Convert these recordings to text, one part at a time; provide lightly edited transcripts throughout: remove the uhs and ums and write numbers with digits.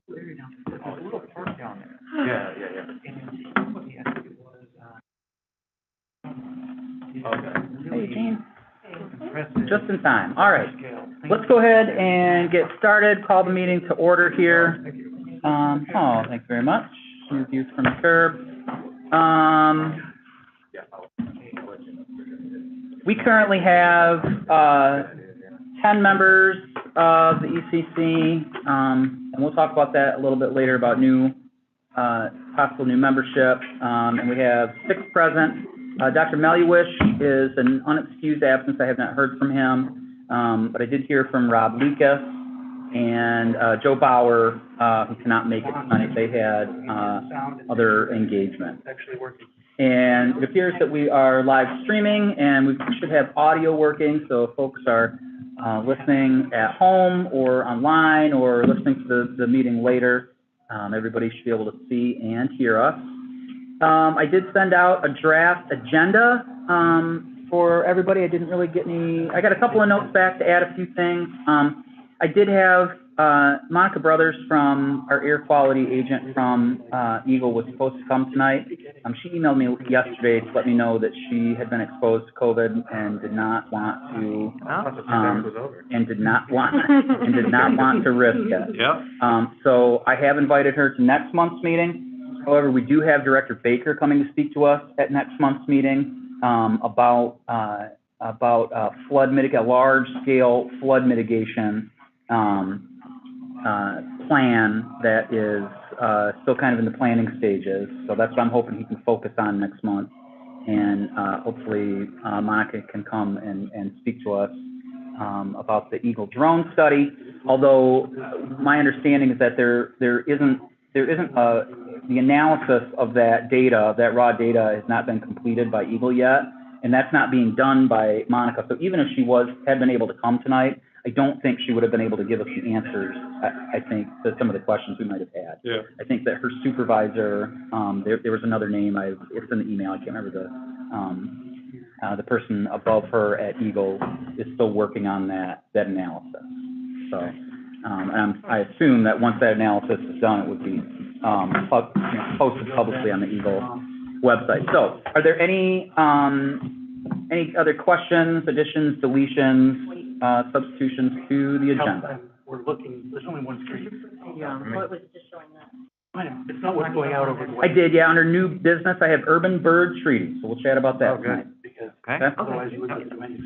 There's a little park down there. Yeah. And somebody asked it was, Okay. really Hey, Gene. impressive. Just in time. All right. Scale. Let's go ahead and get started. Call the meeting to order here. Thank you. Thanks very much. Smooth use from the curb. We currently have 10 members of the ECC, and we'll talk about that a little bit later about possible new membership. And we have 6 present. Dr. Meluish is an unexcused absence. I have not heard from him, but I did hear from Rob Lucas and Joe Bauer, who cannot make it tonight. They had other engagements. Actually working. And it appears that we are live streaming, and we should have audio working, so if folks are listening at home or online or listening to the meeting later, everybody should be able to see and hear us. I did send out a draft agenda for everybody. I didn't really get I got a couple of notes back to add a few things. I did have Monica Brothers from our air quality agent from Eagle was supposed to come tonight. She emailed me yesterday to let me know that she had been exposed to COVID and did not want to risk it. Yep. So I have invited her to next month's meeting. However, we do have Director Baker coming to speak to us at next month's meeting about large-scale flood mitigation plan that is still kind of in the planning stages. So that's what I'm hoping he can focus on next month. And hopefully Monica can come and speak to us about the Eagle drone study. Although my understanding is that there isn't the analysis of that data, that raw data, has not been completed by Eagle yet, and that's not being done by Monica. So even if she had been able to come tonight, I don't think she would have been able to give us the answers, I think, to some of the questions we might have had. Yeah. I think that her supervisor, there was another name, it's in the email, I can't remember the person above her at Eagle is still working on that analysis. So, and I assume that once that analysis is done, it would be posted publicly on the Eagle website. So, are there any other questions, additions, deletions, substitutions to the agenda? We're looking, there's only one screen. Yeah, what was just showing that? It's not what's going out over the I did, yeah, under new business, I have urban bird treaty, so we'll chat about that good. tonight. Because Okay. otherwise you would get the menu.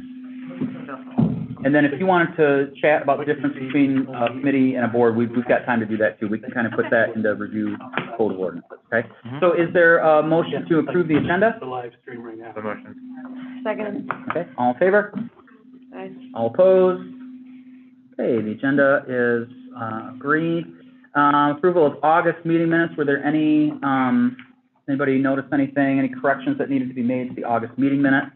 And then if you wanted to chat about the difference between a committee and a board, we've got time to do that too. We can kind of put that into review code of ordinances, okay? So is there a motion to approve the agenda? The live stream right now. The motion. Second. Okay, all in favor? Aye. All opposed? Okay, the agenda is agreed. Approval of August meeting minutes. Were there anybody notice anything, any corrections that needed to be made to the August meeting minutes?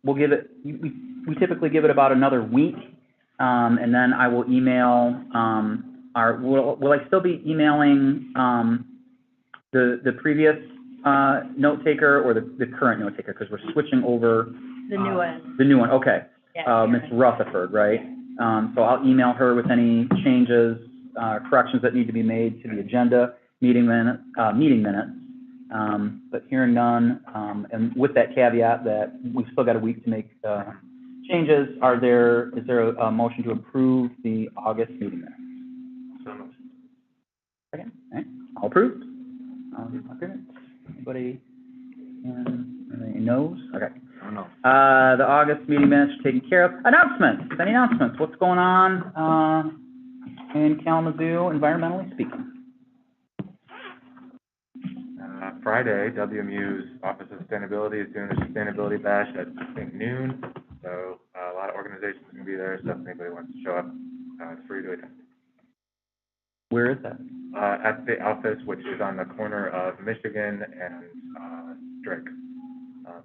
We'll give it, we typically give it about another week, and then I will email will I still be emailing the previous note taker or the current note taker, because we're switching over The new one. the new one? Okay. Yeah. Ms. Rutherford, right? So I'll email her with any changes, corrections that need to be made to the agenda, meeting minutes. But hearing none, and with that caveat that we've still got a week to make changes, is there a motion to approve the August meeting minutes? So moved. Second, all right, all approved? Agreement? Anybody knows? Okay. I don't know. The August meeting minutes are taken care of. Announcements, any announcements? What's going on in Kalamazoo, environmentally speaking? Friday, WMU's Office of Sustainability is doing a sustainability bash at, I think, noon. So a lot of organizations are going to be there. So if anybody wants to show up, it's free to attend. Where is that? At the office, which is on the corner of Michigan and Drake,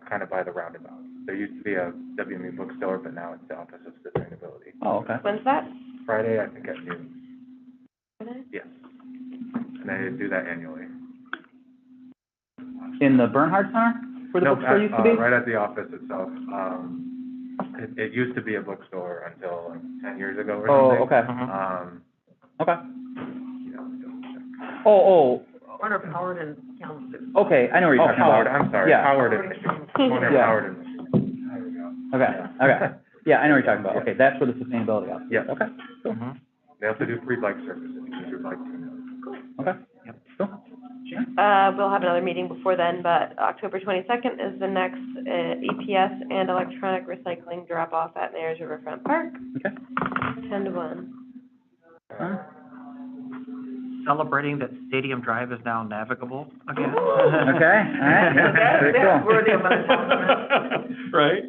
kind of by the roundabout. There used to be a WMU bookstore, but now it's the Office of Sustainability. Oh, okay. When's that? Friday, I think at noon. Friday? Yes. And they do that annually. In the Bernhard Center, where the bookstore used to be? Right at the office itself. it used to be a bookstore until like 10 years ago or Oh, something. okay, okay. You know, Oh, Corner of Howard and Kalamazoo. okay, I know what you're oh, talking Howard, about. I'm sorry, Yeah. Howard and Michigan, corner of Yeah. Howard and Michigan. There we go. Okay, okay. Yeah, I know what you're talking about. Okay, that's where the sustainability office is. Yeah. Okay, cool. They also do free bike services, if you'd like to. Okay, cool. We'll have another meeting before then, but October 22nd is the next EPS and electronic recycling drop-off at Mayor's Riverfront Park, Okay. 10 to 1. Celebrating that Stadium Drive is now navigable again. Okay, all right, yeah, very cool. Worthy of an announcement. Right?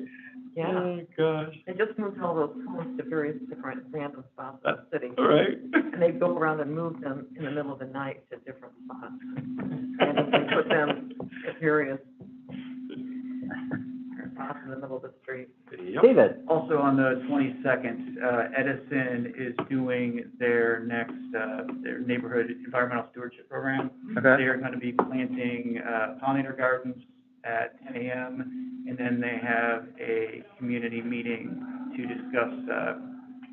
Yeah. Oh, gosh. They just moved all those homes to various different random spots in the city. Right. And they go around and move them in the middle of the night to different spots. And they put them at various spots in the middle of the street. Yep. David? Also on the 22nd, Edison is doing their next, their neighborhood environmental stewardship program. Okay. They are going to be planting pollinator gardens at 10 a.m. and then they have a community meeting to discuss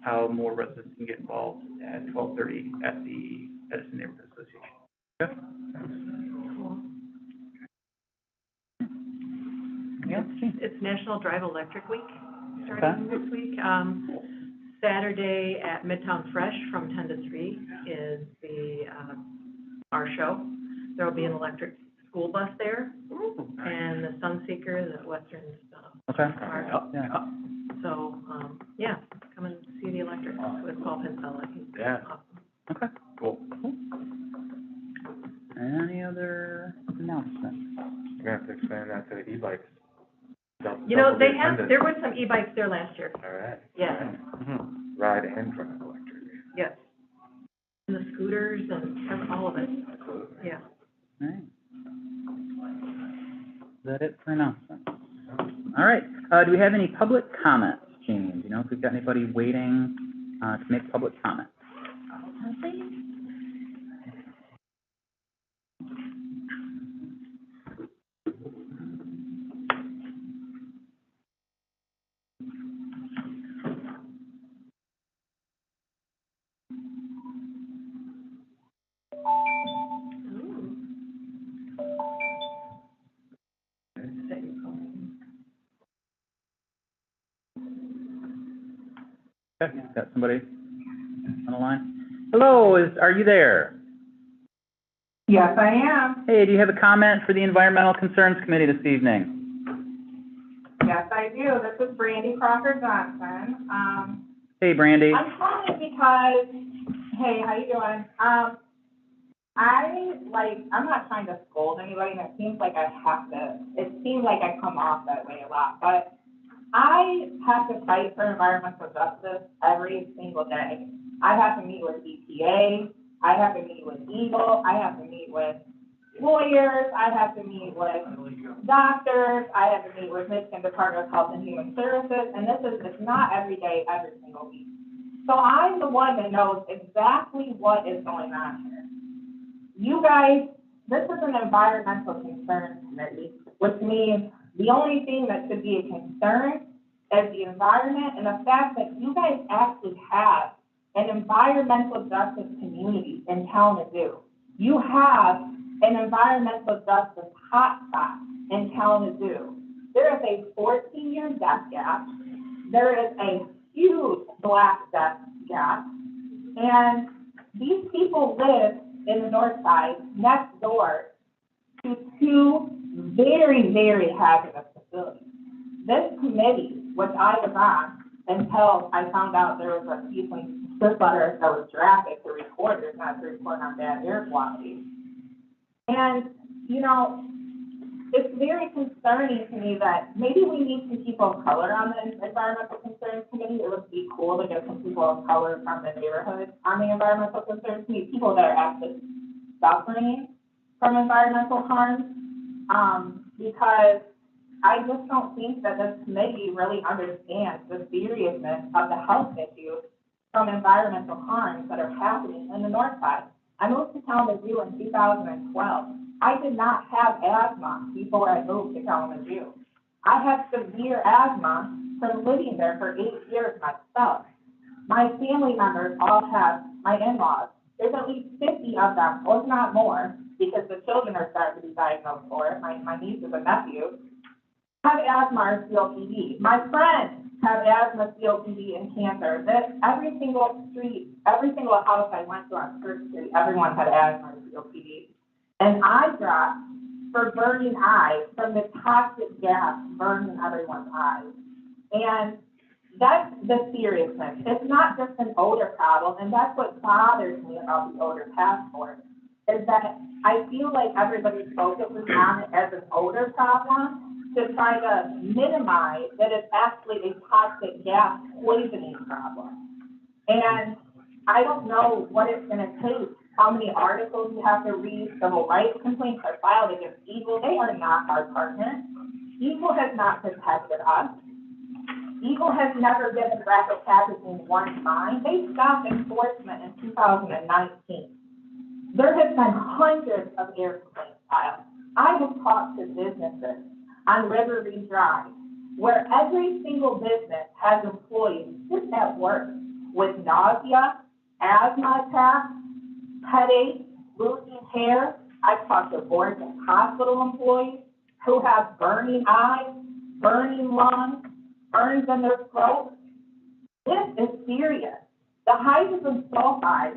how more residents can get involved at 12:30 at the Edison Neighborhood Association. Okay. Yeah. It's National Drive Electric Week, starting this week. Saturday at Midtown Fresh from 10 to 3 is our show. There will be an electric school bus there, and the Sunseekers at Western, Okay. Park. Yeah. So, yeah, come and see the electric with Paul Pinsella. He's Yeah. awesome. Okay. Cool. Any other announcements? We're gonna have to expand that to the e-bikes. You know, Double the there attendance. were some e-bikes there last year. All right. Yeah. All right. Mhm. Ride and drive electric. Yes. And the scooters and all of it, Absolutely. yeah. All right. Is that it for announcements? All right, do we have any public comments, Jamie? Do you know if we've got anybody waiting, to make public comment? Okay, got somebody on the line? Hello, are you there? Yes, I am. Hey, do you have a comment for the Environmental Concerns Committee this evening? Yes, I do. This is Brandy Crawford Johnson. Hey, Brandy. I'm calling because, hey, how you doing? I'm not trying to scold anybody, and it seems like I come off that way a lot, but I have to fight for environmental justice every single day. I have to meet with EPA, I have to meet with Eagle, I have to meet with lawyers, I have to meet with doctors, I have to meet with Michigan Department of Health and Human Services, and it's not every day, every single week. So I'm the one that knows exactly what is going on here. You guys, this is an environmental concerns committee, which means the only thing that should be a concern is the environment and the fact that you guys actually have an environmental justice community in Kalamazoo. You have an environmental justice hotspot in Kalamazoo. There is a 14-year death gap. There is a huge black death gap. And these people live in the north side, next door to two very, very hazardous facilities. This committee, which I was on until I found out there was a cease and desist letter that was drafted to reporters, not to report on bad air quality. And, you know, it's very concerning to me that maybe we need some people of color on the Environmental Concerns Committee. It would be cool to get some people of color from the neighborhood on the Environmental Concerns Committee, people that are actually suffering from environmental harm, because I just don't think that this committee really understands the seriousness of the health issues from environmental harms that are happening in the north side. I moved to Kalamazoo in 2012. I did not have asthma before I moved to Kalamazoo. I had severe asthma from living there for 8 years myself. My family members all have, my in-laws, there's at least 50 of them, or if not more, because the children are starting to be diagnosed for it, my nieces and nephews, have asthma or COPD. My friends have asthma, COPD, and cancer. That every single street, every single house I went to on Church Street, everyone had asthma or COPD. And I dropped for burning eyes from the toxic gas burning everyone's eyes. And that's the seriousness. It's not just an odor problem, and that's what bothers me about the odor task force, is that I feel like everybody focuses on it as an odor problem to try to minimize that it's actually a toxic gas poisoning problem. And I don't know what it's gonna take, how many articles you have to read, civil rights complaints are filed against Eagle. They are not our partner. Eagle has not protected us. Eagle has never given graphic packaging one fine. They stopped enforcement in 2019. There has been hundreds of air complaints filed. I have talked to businesses on Riverview Drive where every single business has employees just at work with nausea, asthma attacks, headaches, losing hair. I've talked to boards and hospital employees who have burning eyes, burning lungs, burns in their throat. This is serious. The hydrogen sulfide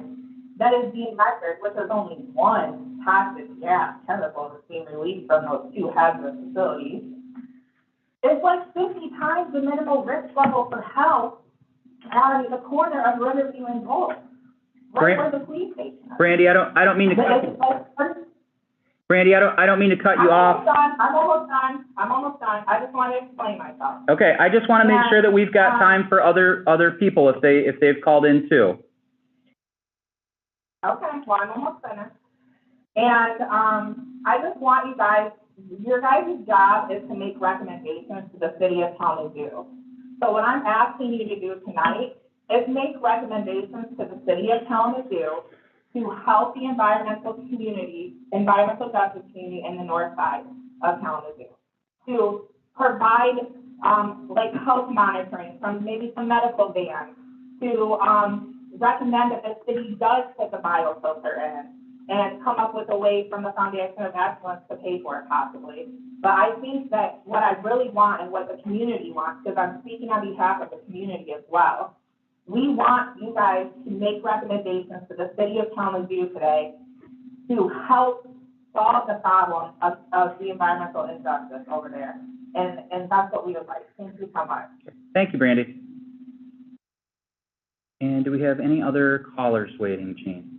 that is being measured, which is only one toxic gas chemical that's being released from those two hazardous facilities, is like 50 times the minimal risk level for health out of the corner of Riverview and Gold, right where the police station is. Brandy, I don't mean to Brandy, I don't mean to cut you off. I'm almost done. I just want to explain myself. Okay, I just want to make sure that we've got time for other people if they've called in too. Okay, well, I'm almost finished. And, I just want you guys, your guys' job is to make recommendations to the city of Kalamazoo. So what I'm asking you to do tonight is make recommendations to the city of Kalamazoo to help the environmental justice community in the north side of Kalamazoo, to provide, like health monitoring from maybe some medical vans, to, recommend that the city does put the biofilter in and come up with a way from the Foundation of Excellence to pay for it possibly. But I think that what I really want and what the community wants, because I'm speaking on behalf of the community as well, we want you guys to make recommendations to the city of Kalamazoo today to help solve the problem of the environmental injustice over there. And that's what we would like. Thank you so much. Thank you, Brandy. And do we have any other callers waiting, Jean?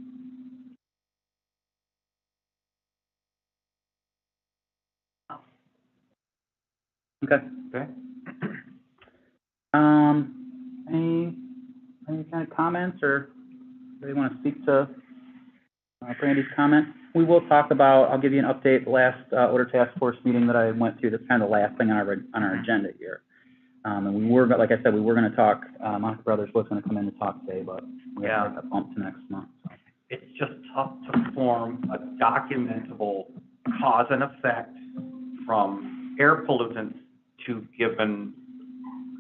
Okay. Okay. Any kind of comments, or do you want to speak to Brandy's comment? We will talk about, I'll give you an update, the last order task force meeting that I went to. That's kind of the last thing on our agenda here. And we were, like I said, we were going to talk, Monica Brothers was going to come in to talk today, but we have to make that bump to next month. So. It's just tough to form a documentable cause and effect from air pollutants to given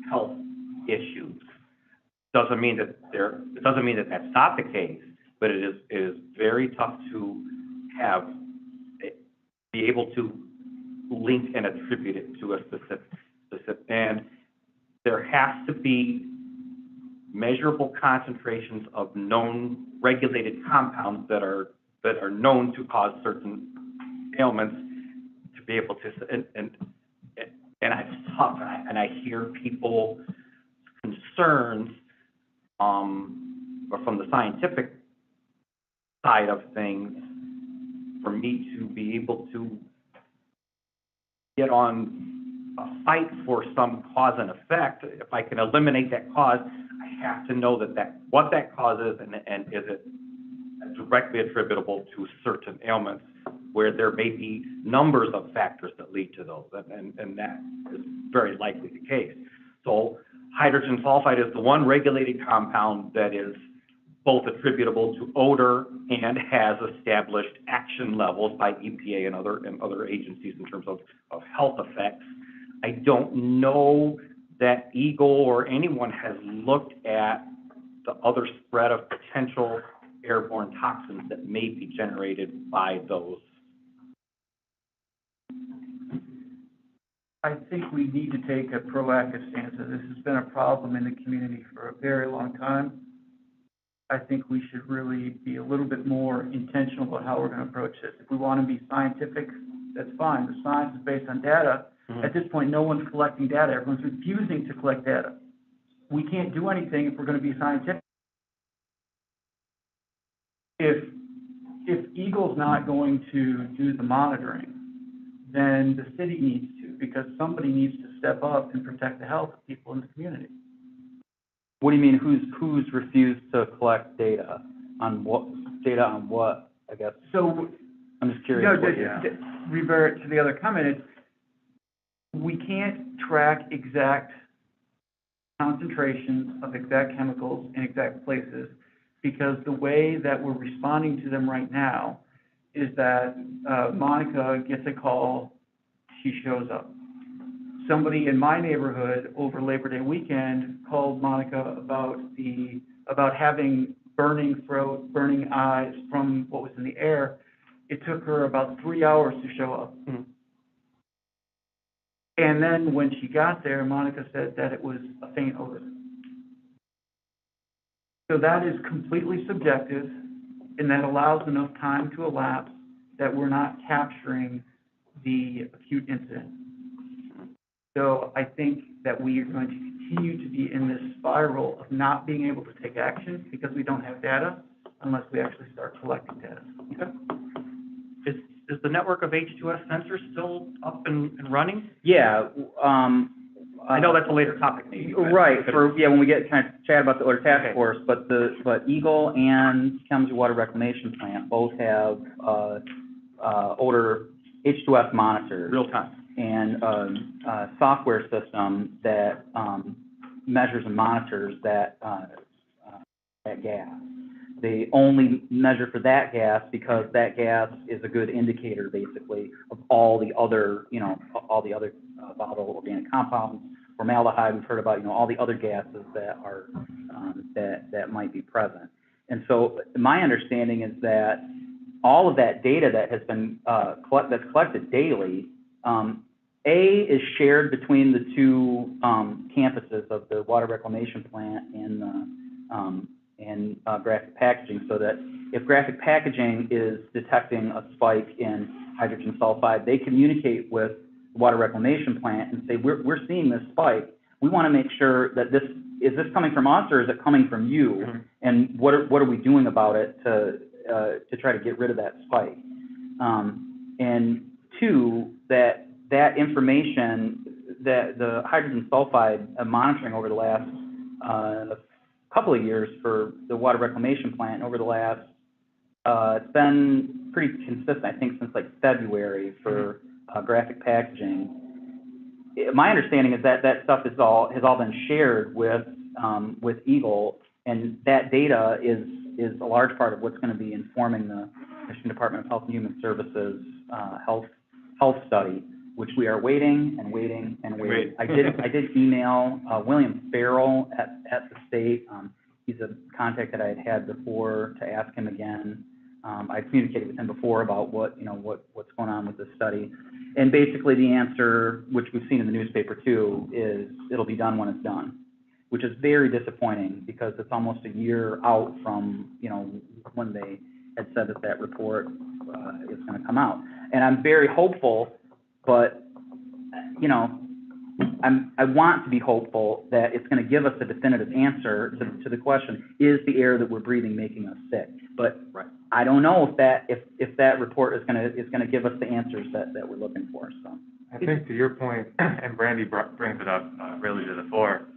health issues. Doesn't mean that that's not the case, but it is very tough to be able to link and attribute it to a specific, and there has to be measurable concentrations of known regulated compounds that are known to cause certain ailments to be able to, and it's tough, and I hear people concerns or from the scientific side of things, for me to be able to get on a fight for some cause and effect. If I can eliminate that cause, I have to know what that cause is, and is it directly attributable to certain ailments where there may be numbers of factors that lead to those, and that is very likely the case. So hydrogen sulfide is the one regulated compound that is both attributable to odor and has established action levels by EPA and other agencies in terms of health effects. I don't know that Eagle or anyone has looked at the other spread of potential airborne toxins that may be generated by those? I think we need to take a proactive stance. This has been a problem in the community for a very long time. I think we should really be a little bit more intentional about how we're going to approach this. If we want to be scientific, that's fine. The science is based on data. At this point, no one's collecting data. Everyone's refusing to collect data. We can't do anything if we're going to be scientific. If Eagle's not going to do the monitoring, then the city needs to, because somebody needs to step up and protect the health of people in the community. What do you mean, who's refused to collect data? On what, I guess? So, I'm just curious. to revert to the other comment, it's, we can't track exact concentrations of exact chemicals in exact places, because the way that we're responding to them right now is that Monica gets a call, she shows up. Somebody in my neighborhood over Labor Day weekend called Monica about having burning throat, burning eyes from what was in the air. It took her about 3 hours to show up. And then when she got there, Monica said that it was a faint odor. So that is completely subjective, and that allows enough time to elapse that we're not capturing the acute incident. So I think that we are going to continue to be in this spiral of not being able to take action because we don't have data unless we actually start collecting data. Okay. Is the network of H2S sensors still up and running? Yeah, I know that's a later topic, maybe. But right, when we get kind of chat about the order task force, but Eagle and Kalamazoo Water Reclamation Plant both have, odor H2S monitors. Real time. And, a software system that, measures and monitors that gas. They only measure for that gas because that gas is a good indicator, basically, of all the other, volatile organic compounds, formaldehyde, we've heard about, all the other gases that are, that might be present. And so my understanding is that all of that data that has been, that's collected daily, is shared between the two, campuses of the water reclamation plant and graphic packaging, so that if graphic packaging is detecting a spike in hydrogen sulfide, they communicate with the water reclamation plant and say, we're seeing this spike. We want to make sure that is this coming from us or is it coming from you? And what are we doing about it to try to get rid of that spike? And two, that information, that the hydrogen sulfide monitoring over the last couple of years for the water reclamation plant, over the last, it's been pretty consistent, I think, since like February for graphic packaging. My understanding is that stuff has all been shared with Eagle, and that data is a large part of what's going to be informing the Michigan Department of Health and Human Services health study, which we are waiting and waiting and waiting. I did email William Farrell at the state. He's a contact that I had before to ask him again. I communicated with him before about what's going on with this study. And basically the answer, which we've seen in the newspaper too, is it'll be done when it's done, which is very disappointing because it's almost a year out from, when they had said that report is going to come out. And I'm very hopeful, but, I want to be hopeful that it's going to give us a definitive answer to the question, is the air that we're breathing making us sick? But I don't know if that report is going to give us the answers that we're looking for. So I think to your point, and Brandy brings it up really to the fore,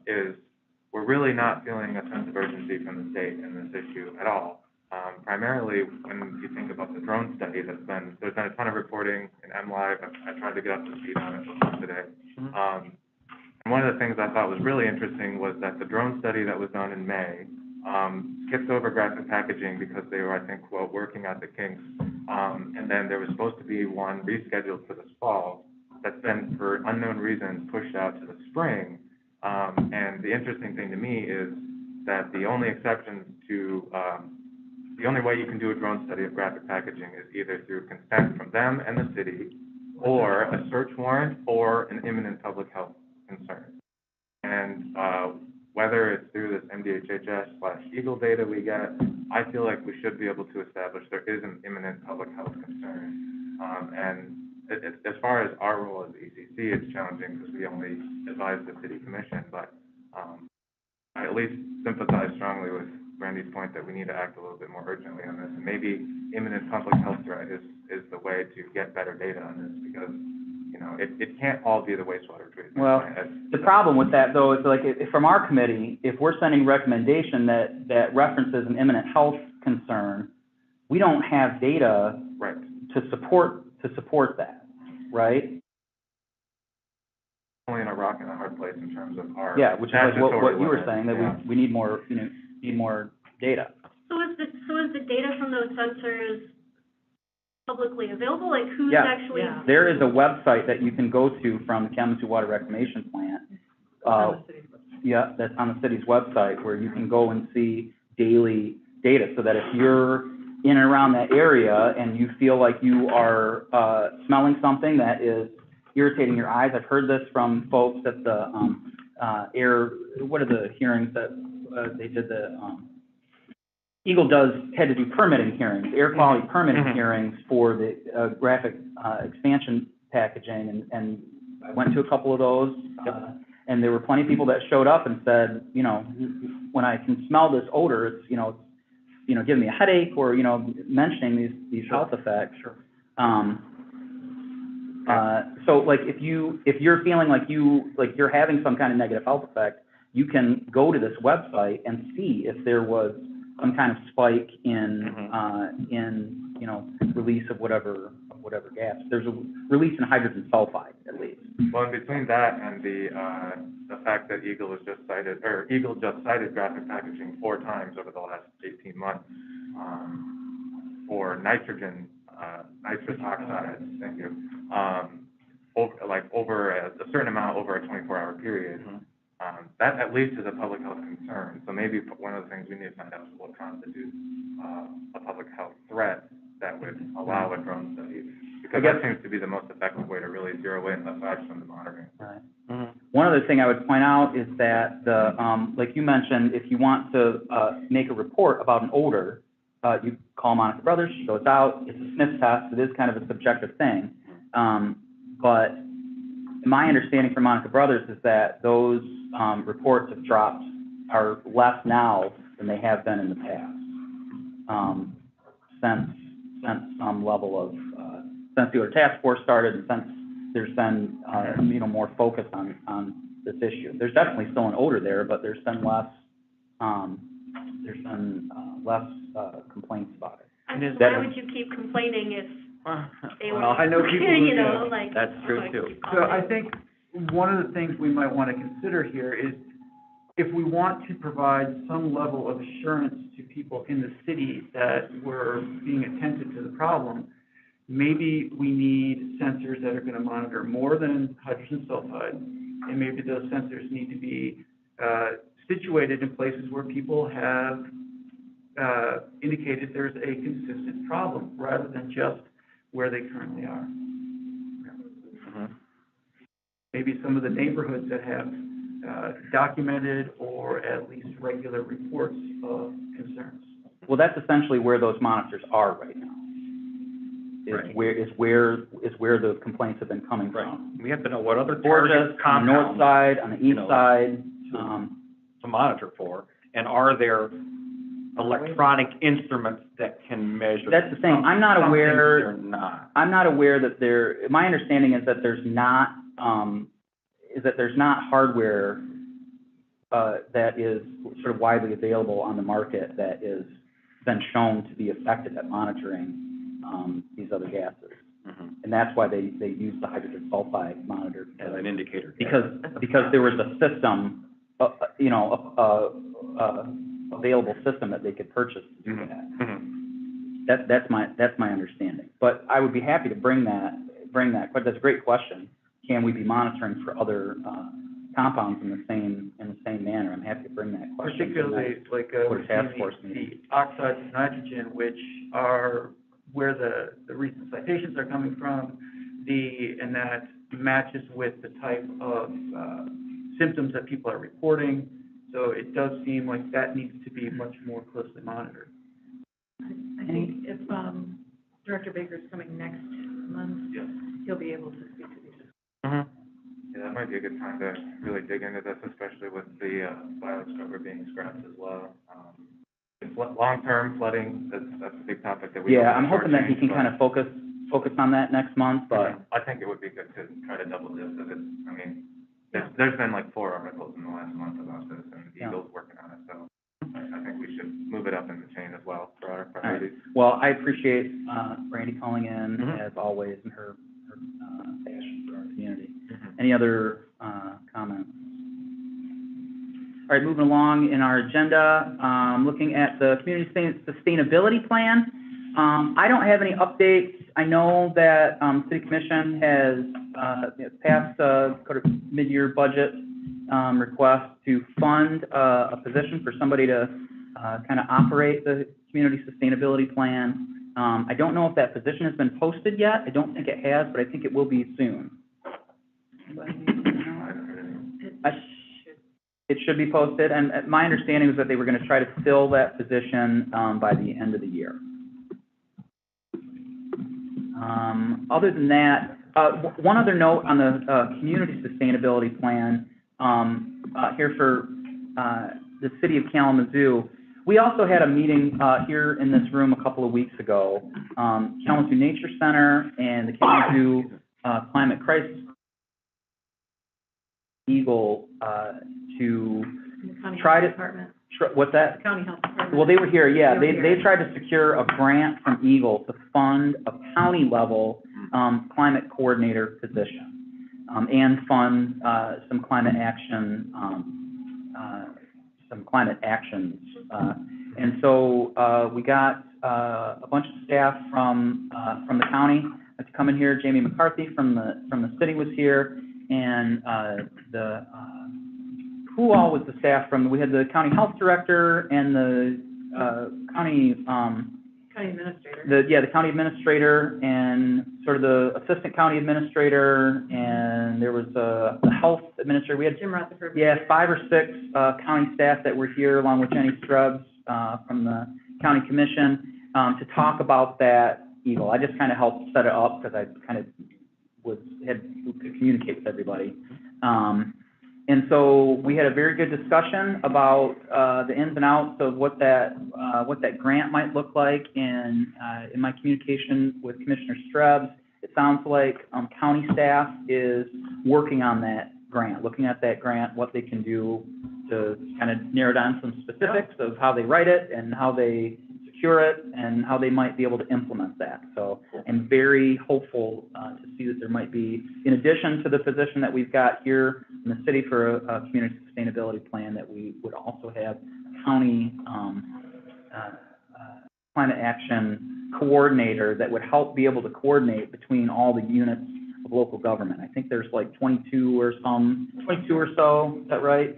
is we're really not feeling a sense of urgency from the state in this issue at all. Primarily when you think about the drone study there's been a ton of reporting in MLive. I tried to get up to speed on it today. And one of the things I thought was really interesting was that the drone study that was done in May skipped over graphic packaging because they were, I think, quote, working out the kinks. And then there was supposed to be one rescheduled for this fall that's been, for unknown reasons, pushed out to the spring. And the interesting thing to me is that the only exceptions to, the only way you can do a drone study of graphic packaging is either through consent from them and the city, or a search warrant, or an imminent public health concern. And whether it's through this MDHHS/Eagle data we get, I feel like we should be able to establish there is an imminent public health concern. And as far as our role as ECC, it's challenging because we only advise the city commission, but I at least sympathize strongly with Randy's point that we need to act a little bit more urgently on this. And maybe imminent public health threat is the way to get better data on this, because, you know, it can't all be the wastewater treatment. Well, the problem with that, though, is like, from our committee, if we're sending recommendation that references an imminent health concern, we don't have data Right. to support that, right? Only in a rock and a hard place in terms of our. Yeah, which is like what you were statutory saying, that limits. we need more, need more data. So is the data from those sensors publicly available? Like, who's Yeah. actually? Yeah. There is a website that you can go to from the Kalamazoo Water Reclamation Plant. On the city's website. Yeah, that's on the city's website, where you can go and see daily data, so that if you're in and around that area and you feel like you are smelling something that is irritating your eyes. I've heard this from folks at the what are the hearings that they did, the Eagle had to do permitting hearings, air quality permitting hearings for the graphic expansion packaging, and I went to a couple of those, and there were plenty of people that showed up and said, you know, when I can smell this odor, it's, giving me a headache, or, mentioning these health effects. Sure. So like, if you're feeling like you're having some kind of negative health effect, you can go to this website and see if there was some kind of spike in release of whatever gas. There's a release in hydrogen sulfide, at least. Well, in between that and the fact that Eagle just cited graphic packaging 4 times over the last 18 months, for nitrogen, nitrous oxides, thank you, over a certain amount over a 24-hour period, that at least is a public health concern. So maybe one of the things we need to find out is what constitutes a public health threat that would allow a drone study, because that seems to be the most effective way to really zero in, aside from the monitoring. Right. One other thing I would point out is that like you mentioned, if you want to make a report about an odor, you call Monica Brothers, she goes out, it's a sniff test, it is kind of a subjective thing. But my understanding from Monica Brothers is that those reports are less now than they have been in the past. Since some level of, since the odor task force started, and since there's been, more focus on this issue. There's definitely still an odor there, but there's been less complaints about it. And why would you keep complaining if they were, Well, I know people who like. That's true, okay, too. keep So I commenting. think one of the things we might want to consider here is, if we want to provide some level of assurance to people in the city that we're being attentive to the problem, maybe we need sensors that are going to monitor more than hydrogen sulfide, and maybe those sensors need to be situated in places where people have indicated there's a consistent problem, rather than just where they currently are. Maybe some of the neighborhoods that have documented or at least regular reports of concerns. Well, that's essentially where those monitors are right now. Right. Where the complaints have been coming from. We have to know what other Borges, target on the north compounds side, on the east side. to monitor for, and are there electronic instruments that can measure? That's the thing. I'm not Some aware. things they're not. I'm not aware that my understanding is that there's not hardware that is sort of widely available on the market that is been shown to be effective at monitoring these other gases. And that's why they use the hydrogen sulfide monitor. As an indicator. Because there was a system, available system that they could purchase to do that. That's my understanding. But I would be happy to bring that, but that's a great question. can we be monitoring for other, compounds in the same manner? I'm happy to bring that question. Particularly, like, For we're the task seeing force meeting. the oxides of nitrogen, which are where the recent citations are coming from, and that matches with the type of, symptoms that people are reporting. So it does seem like that needs to be much more closely monitored. I think if, Director Baker's coming next month, Yes. he'll be able to speak to these. Mm-hmm. Yeah, that might be a good time to really dig into this, especially with the, bioscoper being scrapped as well. Long-term flooding, that's a big topic that we. Yeah, I'm hoping that he can kind of focus on that next month, but. I think it would be good to try to double dip, because it's, I mean, there's been like 4 articles in the last month about this, and Eagle's working on it, so I think we should move it up in the chain as well for our priorities. Well, I appreciate, Brandy calling in, Mhm. as always, and her passion for our community. Mhm. Any other, comments? All right, moving along in our agenda, looking at the community sustainability plan. I don't have any updates. I know that, City Commission has, passed a sort of mid-year budget, request to fund, a position for somebody to, kind of operate the community sustainability plan. I don't know if that position has been posted yet. I don't think it has, but I think it will be soon. Anybody know? It should be posted, and my understanding was that they were gonna try to fill that position, by the end of the year. Other than that, one other note on the, community sustainability plan, here for, the city of Kalamazoo. We also had a meeting, here in this room a couple of weeks ago. Kalamazoo Nature Center and the Kalamazoo, Climate Crisis Eagle, to The county try health to, department, what's that? the county health department. Well, they were here, yeah. They were here. They tried to secure a grant from Eagle to fund a county-level, climate coordinator position, and fund, some climate action, some climate actions. And so, we got, a bunch of staff from the county to come in here. Jamie McCarthy from the city was here, and, who all was the staff from? We had the county health director and the, county, County administrator. the county administrator and sort of the assistant county administrator, and there was the health administrator. We had, Jim Rutherford. yeah, 5 or 6 county staff that were here, along with Jenny Scrubs from the county commission, to talk about that Eagle. I just kind of helped set it up because I kind of could communicate with everybody. And so we had a very good discussion about the ins and outs of what that grant might look like. And in my communication with Commissioner Strebs, it sounds like county staff is working on that grant, looking at that grant, what they can do to kind of narrow down some specifics of how they write it and how they secure it and how they might be able to implement that. So I'm very hopeful to see that there might be, in addition to the position that we've got here in the city for a community sustainability plan, that we would also have a county climate action coordinator that would help be able to coordinate between all the units of local government. I think there's like 22 or so, is that right?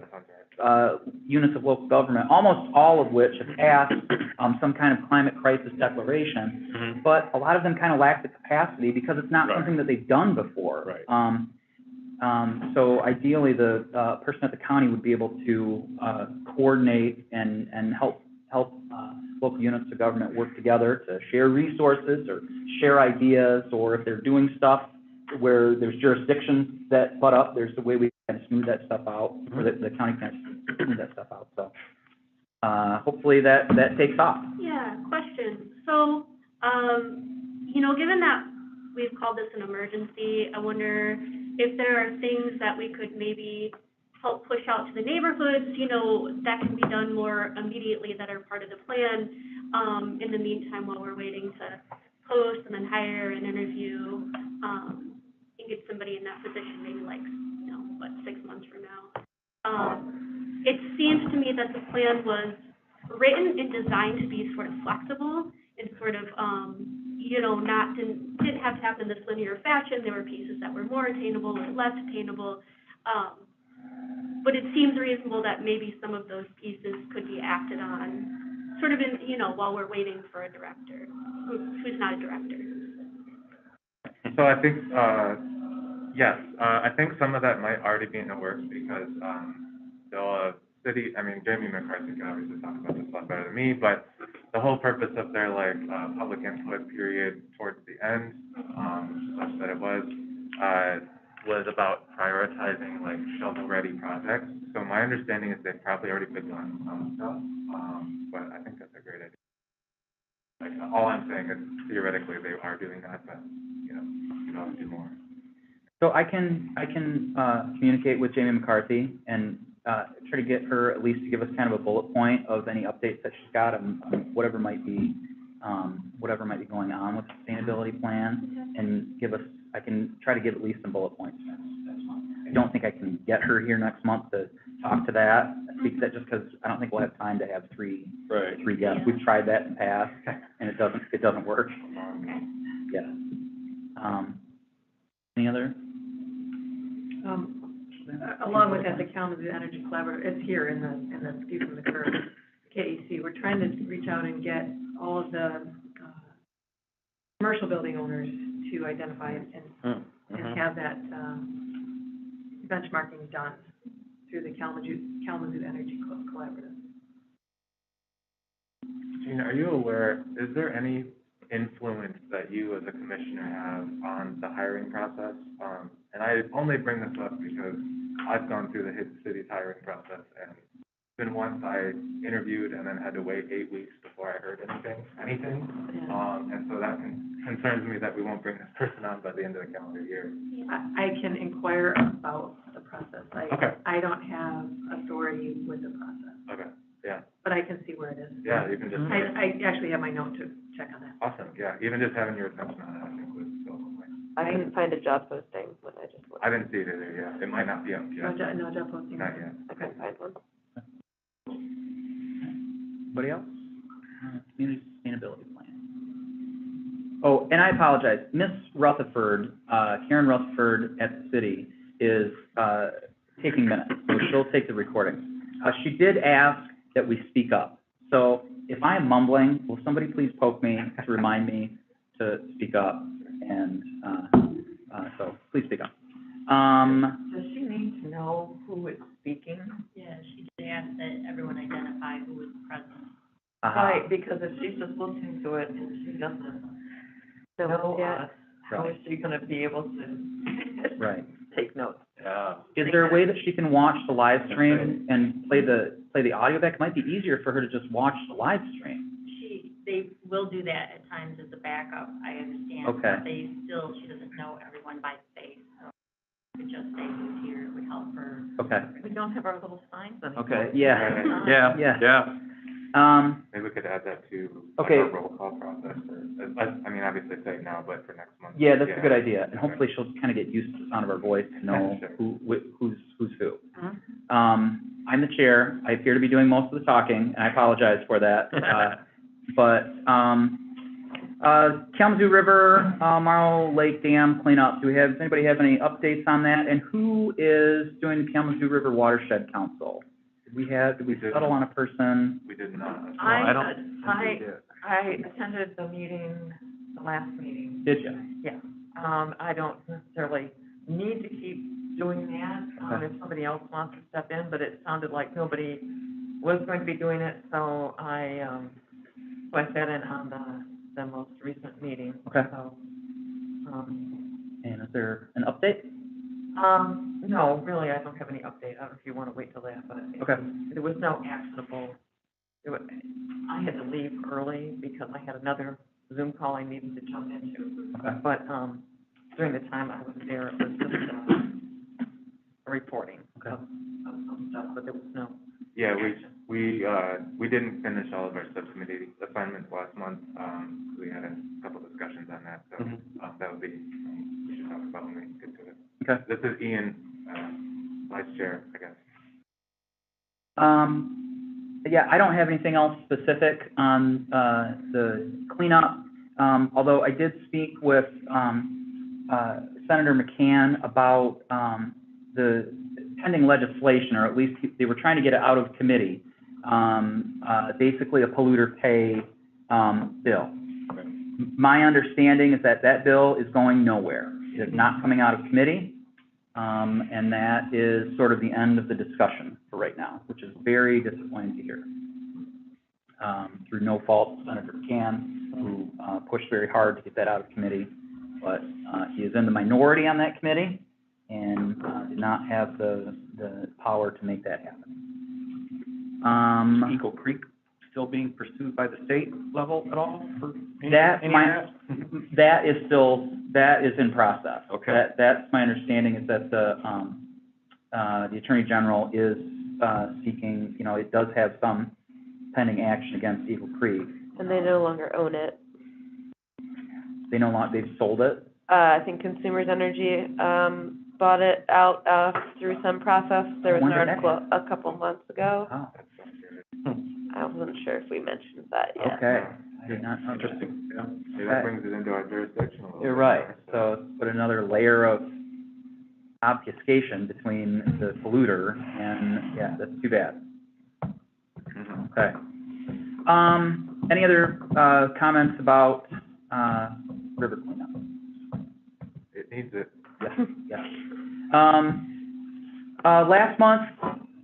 Units of local government, almost all of which have passed some kind of climate crisis declaration, but a lot of them kind of lack the capacity because it's not something that they've done before. So ideally, the person at the county would be able to coordinate and help local units of government work together to share resources or share ideas, or if they're doing stuff where there's jurisdictions that butt up, there's a way we can smooth that stuff out, or the county can smooth that stuff out. So hopefully that takes off. Yeah, question. So, given that we've called this an emergency, I wonder if there are things that we could maybe help push out to the neighborhoods, that can be done more immediately that are part of the plan, in the meantime, while we're waiting to post and then hire and interview, and get somebody in that position, maybe 6 months from now. It seems to me that the plan was written and designed to be sort of flexible and sort of, didn't have to happen in this linear fashion. There were pieces that were more attainable or less attainable. But it seems reasonable that maybe some of those pieces could be acted on, sort of in, you know, while we're waiting for a director, who's not a director. So I think, yes, I think some of that might already be in the works because, the city, I mean, Jamie McCarthy can obviously talk about this a lot better than me, but the whole purpose of their, like, public input period towards the end, such that it was about prioritizing, like, shovel-ready projects. So my understanding is they've probably already begun some stuff, but I think that's a great idea. Like, all I'm saying is theoretically they are doing that, but, you know, you can always do more. So I can communicate with Jamie McCarthy and try to get her at least to give us kind of a bullet point of any updates that she's got on whatever might be going on with the sustainability plan, and I can try to give at least some bullet points next month. I don't think I can get her here next month to talk to that, speak to that, just because I don't think we'll have time to have three guests. Yeah. We've tried that in the past, and it doesn't work. Okay. Yeah. Any other? Along with that, the Kalamazoo Energy Collaborative, it's here in the View from the Curve, KEC. We're trying to reach out and get all of the, commercial building owners to identify and have that, benchmarking done through the Kalamazoo Energy Collaborative. Gina, are you aware, is there any influence that you as a commissioner have on the hiring process? And I only bring this up because I've gone through the city's hiring process, and even once I interviewed and then had to wait 8 weeks before I heard anything. And so that concerns me that we won't bring this person on by the end of the calendar year. I can inquire about the process. Okay. I don't have authority with the process, Okay, yeah, but I can see where it is. yeah, you can just, I actually have my note to check on that. awesome, yeah, even just having your attention on it, I think would go a long way. I didn't find a job posting when I just looked. I didn't see it either, yeah, it might not be up yet. No job posting. Not yet. I couldn't find one. Anybody else? Community sustainability plan. Oh, and I apologize, Miss Rutherford, Karen Rutherford at the city is, taking minutes, so she'll take the recording. She did ask that we speak up, so if I am mumbling, will somebody please poke me to remind me to speak up? And, so please speak up. Does she need to know who is speaking? Yeah, she did ask that everyone identify who was present. Right, because if she's just listening to it and she doesn't know us, how is she gonna be able to Right. take notes? Yeah. Is there a way that she can watch the live stream and play the audio back? It might be easier for her to just watch the live stream. They will do that at times as a backup, I understand. Okay. But she doesn't know everyone by face, so if you could just say who's here, it would help her. Okay. We don't have our little signs anymore. Okay. Yeah. Yeah, Yeah. yeah. Maybe we could add that to Okay. our roll call process, or, I mean, obviously say it now, but for next month. Yeah, that's a good idea, and hopefully she'll kind of get used to the sound of our voice to know Sure. who's who. Mhm. I'm the chair, I appear to be doing most of the talking, and I apologize for that. But, Kalamazoo River, Marl Lake Dam cleanup, does anybody have any updates on that? And who is doing the Kalamazoo River Watershed Council? Did we settle on a person? We did not. I don't think we did. I attended the meeting, the last meeting. Did you? Yeah. I don't necessarily need to keep doing that, Okay. if somebody else wants to step in, but it sounded like nobody was going to be doing it, so I sat in on the most recent meeting. Okay. So, And is there an update? no, really, I don't have any update. I don't know if you want to wait till that, but Okay. there was no actionable. I had to leave early because I had another Zoom call I needed to jump into. Okay. But, during the time I was there, it was just, a reporting Okay. of some stuff, but there was no. Yeah, action. we didn't finish all of our subcommittee assignments last month, we had a couple discussions on that, so, that would be, we should talk about when we get to it. Okay. This is Ian, vice chair, I guess. Yeah, I don't have anything else specific on the cleanup. although I did speak with, Senator McCann about, the pending legislation, or at least they were trying to get it out of committee. Basically a polluter pay, bill. My understanding is that that bill is going nowhere. It is not coming out of committee, and that is sort of the end of the discussion for right now, which is very disappointing to hear. Through no fault of Senator McCann, who pushed very hard to get that out of committee, but he is in the minority on that committee and did not have the power to make that happen. Eagle Creek still being pursued by the state level at all for any That of that is in process. Okay. That's my understanding, is that the Attorney General is seeking, it does have some pending action against Eagle Creek. And they no longer own it. They no longer, they've sold it. I think Consumers Energy, bought it out, through some process. There was an When did that article a couple months ago. Oh, I wasn't sure if we mentioned that yet. okay. I did not know that. Interesting, yeah. See, that brings it into our jurisdiction a little You're bit right. more, So put another layer of obfuscation between the polluter and, yeah, that's too bad. Mhm. Okay. Any other, comments about, river cleanup? It needs it. Yes. Last month,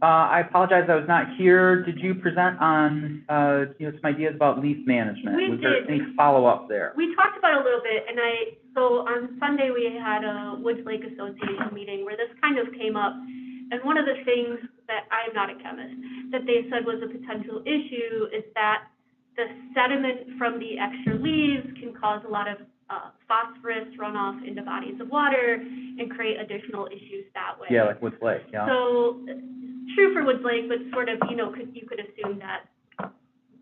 I apologize, I was not here. Did you present on, some ideas about leaf management? We Was there did. any follow-up there? We talked about it a little bit, and so on Sunday, we had a Woods Lake Association meeting where this kind of came up. And one of the things that, I am not a chemist, that they said was a potential issue is that the sediment from the extra leaves can cause a lot of phosphorus runoff into bodies of water and create additional issues that way. Yeah, like Woods Lake, yeah. So, true for Woods Lake, but sort of, you could assume that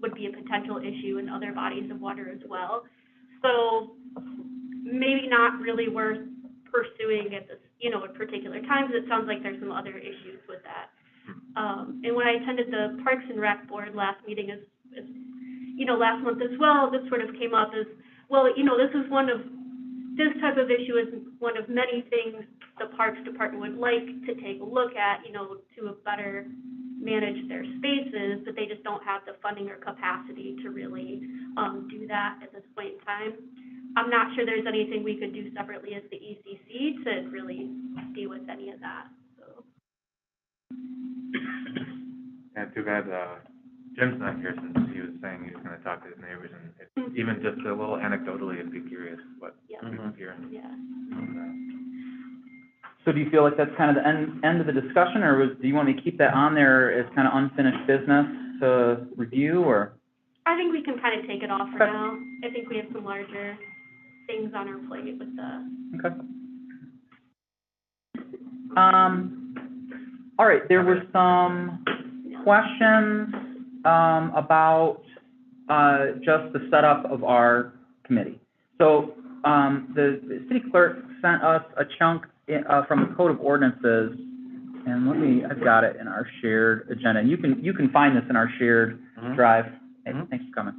would be a potential issue in other bodies of water as well. So, maybe not really worth pursuing at this, at particular times. It sounds like there's some other issues with that. And when I attended the Parks and Rec Board last meeting, last month as well, this sort of came up as, well, this type of issue is one of many things the Parks Department would like to take a look at, to better manage their spaces, but they just don't have the funding or capacity to really, do that at this point in time. I'm not sure there's anything we could do separately as the ECC to really deal with any of that, so. Yeah, too bad, Jim's not here, since he was saying he was gonna talk to his neighbors, and even just a little anecdotally, I'd be curious what Yeah. people hearing. Yeah. So do you feel like that's kind of the end of the discussion, or do you want me to keep that on there as kind of unfinished business to review, or? I think we can kind of take it off for Okay. now. I think we have some larger things on our plate with the. Okay. All right, there were some questions, about, just the setup of our committee. So, the city clerk sent us a chunk, from the Code of Ordinances, and I've got it in our shared agenda, and you can find this in our shared drive. Hey, thanks for coming.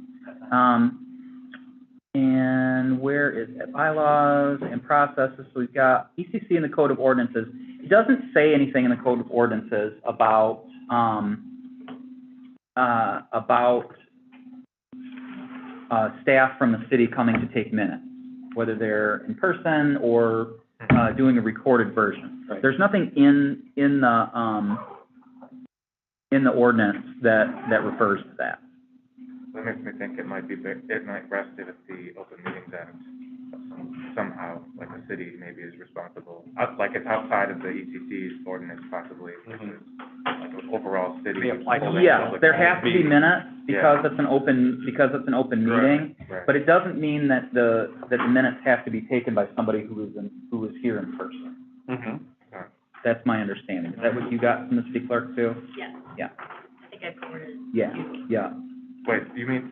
And where is it? Bylaws and processes. So we've got ECC in the Code of Ordinances. It doesn't say anything in the Code of Ordinances about staff from the city coming to take minutes, whether they're in person or doing a recorded version. Right. There's nothing in the ordinance that refers to that. That makes me think it might rest if the Open Meetings Act somehow, like the city maybe is responsible, like it's outside of the ECC's ordinance possibly, like an overall city. May apply to Yes, public there have to be meeting. minutes because it's an open meeting, Right. but it doesn't mean that the minutes have to be taken by somebody who is here in person. Mm-hmm. That's my understanding. Is that what you got from the city clerk too? Yes. Yeah. I think I covered it. Yeah. Wait,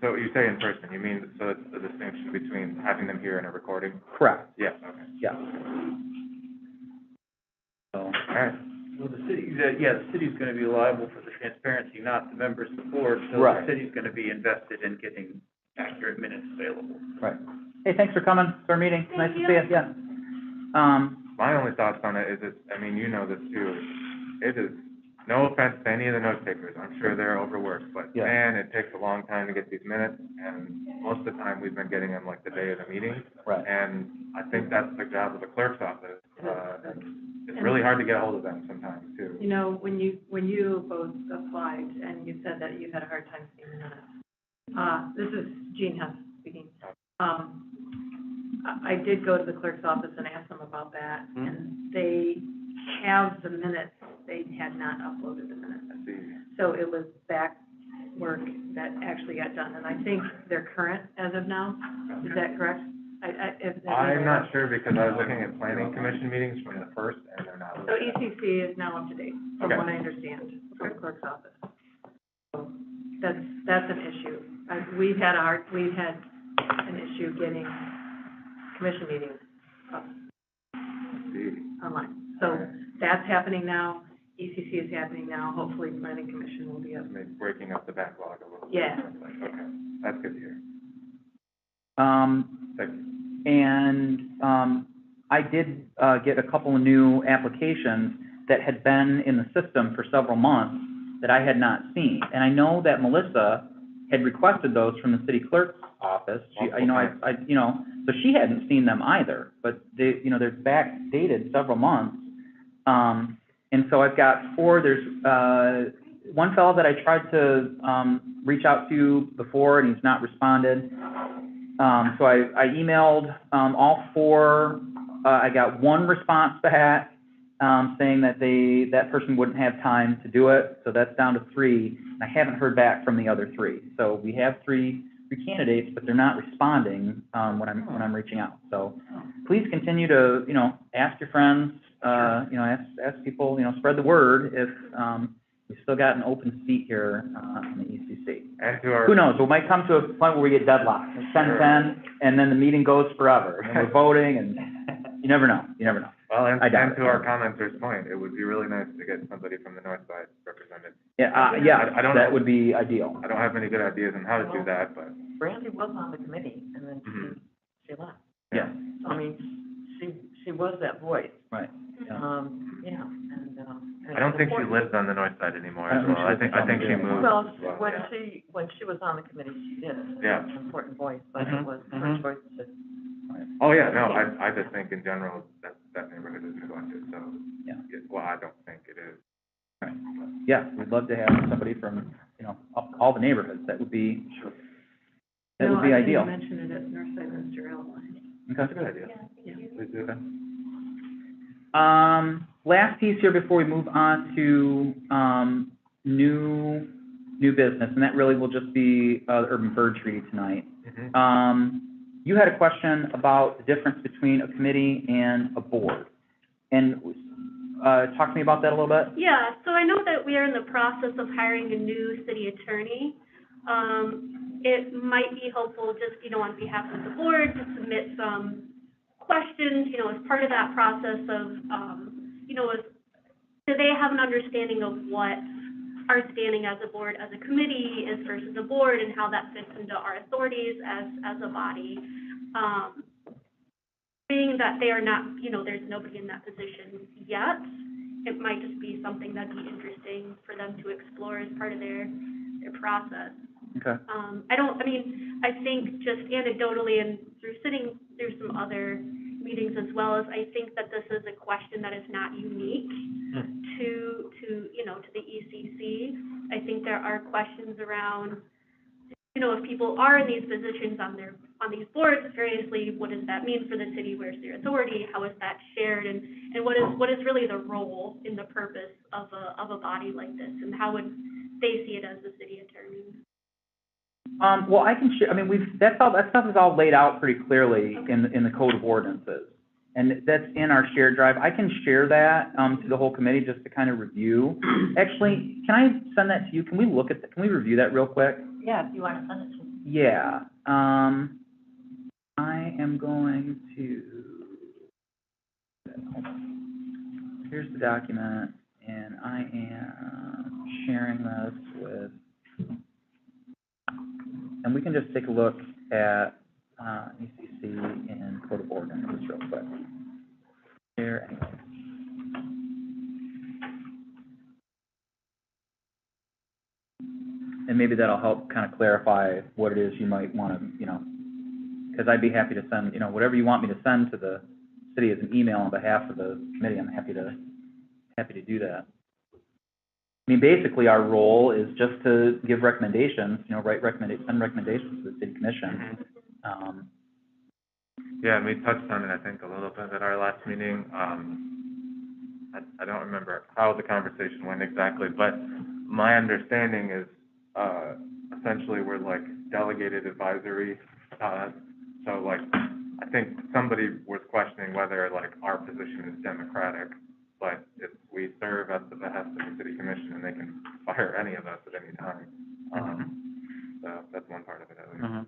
so you say in person, you mean, so it's the distinction between having them here and a recording? Correct, Yeah, okay. yeah. So, All right. Well, the city's gonna be liable for the transparency, not the members of the board, so Right. the city's gonna be invested in getting accurate minutes available. right. Hey, thanks for coming to our meeting. Nice to see you, yeah. My only thoughts on it is I mean, you know this too, it is, no offense to any of the note takers, I'm sure they're overworked, but Yeah. man, it takes a long time to get these minutes, and most of the time, we've been getting them like the day of the meeting. Right. And I think that's the job of the clerk's office, and it's really hard to get hold of them sometimes too. You know, when you both applied and you said that you had a hard time seeing the minutes, this is Jean Hess speaking. I did go to the clerk's office and ask them about that, and they have the minutes, they had not uploaded the minutes. I see. So it was back work that actually got done, and I think they're current as of now. Is that correct? I'm not sure because I was looking at planning commission meetings from the first, and they're not. So ECC is now up to date, from Okay. what I understand, from the clerk's office. So that's an issue. We've had an issue getting commission meetings up online. So that's happening now, ECC is happening now, hopefully planning commission will be up. Maybe breaking up the backlog a little bit. Yeah. Okay, that's good to hear. Thank you. And I did get a couple of new applications that had been in the system for several months that I had not seen. And I know that Melissa had requested those from the city clerk's office. She, so she hadn't seen them either, but they, they're backdated several months. And so I've got 4, there's, one fellow that I tried to, reach out to before and he's not responded. So I emailed, all 4, I got 1 response back, saying that that person wouldn't have time to do it, so that's down to 3. And I haven't heard back from the other 3. So we have 3 candidates, but they're not responding, when I'm reaching out. So please continue to, ask your friends, ask people, spread the word if, we've still got an open seat here, in the ECC. And to our. Who knows, we might come to a point where we get deadlocked, it's 10-10, and then the meeting goes forever, and we're voting, and you never know. Well, and I doubt to it. our commenter's point, it would be really nice to get somebody from the north side represented. Yeah, I don't that know. would be ideal. I don't have any good ideas on how to do that, but. Brandy was on the committee, and then Mhm. she left. Yeah, So, I mean, she was that voice, right, yeah. and. I don't think she important. lives on the north side anymore I as don't well. think I think she she lives moved Well, as well. when she was on the committee, she did. Yeah. She was an important voice, but Mhm, it was her mhm. choice to. Oh, yeah, no, I just think in general that neighborhood is neglected, so. Yeah. Well, I don't think it is. Right. Yeah, we'd love to have somebody from, all the neighborhoods, that would be, that would be ideal. I mentioned it at Northside Minister Rail Line. Okay. That's a good idea. Yeah. Please do. Last piece here before we move on to, new business, and that really will just be, the urban bird treaty tonight. Mhm. You had a question about the difference between a committee and a board. And, talk to me about that a little bit. Yeah, so I know that we are in the process of hiring a new city attorney. It might be helpful just, on behalf of the board to submit some questions, as part of that process of, do they have an understanding of what our standing as a board, as a committee is versus a board, and how that fits into our authorities as a body. Being that they are not, there's nobody in that position yet, it might just be something that'd be interesting for them to explore as part of their process. Okay. I think just anecdotally and through sitting through some other meetings as well, as I think that this is a question that is not unique to the ECC. I think there are questions around, if people are in these positions on these boards, variously, what does that mean for the city? Where's their authority? How is that shared? And what is really the role in the purpose of a body like this? And how would they see it as the city attorney? Well, I can share, that stuff is all laid out pretty clearly in the code of ordinances. And that's in our shared drive. I can share that, to the whole committee just to kind of review. Actually, can I send that to you? Can we look at can we review that real quick? Yeah, if you want to send it to me. Yeah. I am going to, here's the document, and I am sharing this with, and we can just take a look at, ECC. maybe that'll help kind of clarify what it is you might want to, because I'd be happy to send, whatever you want me to send to the city as an email on behalf of the committee, I'm happy to do that. I mean, basically, our role is just to give recommendations, send recommendations to the city commission. Yeah, and we touched on it, I think, a little bit at our last meeting. I don't remember how the conversation went exactly, but my understanding is, essentially we're like delegated advisory, so like, I think somebody was questioning whether like our position is democratic, but if we serve at the behest of the city commission and they can fire any of us at any time. So that's one part of it, at least.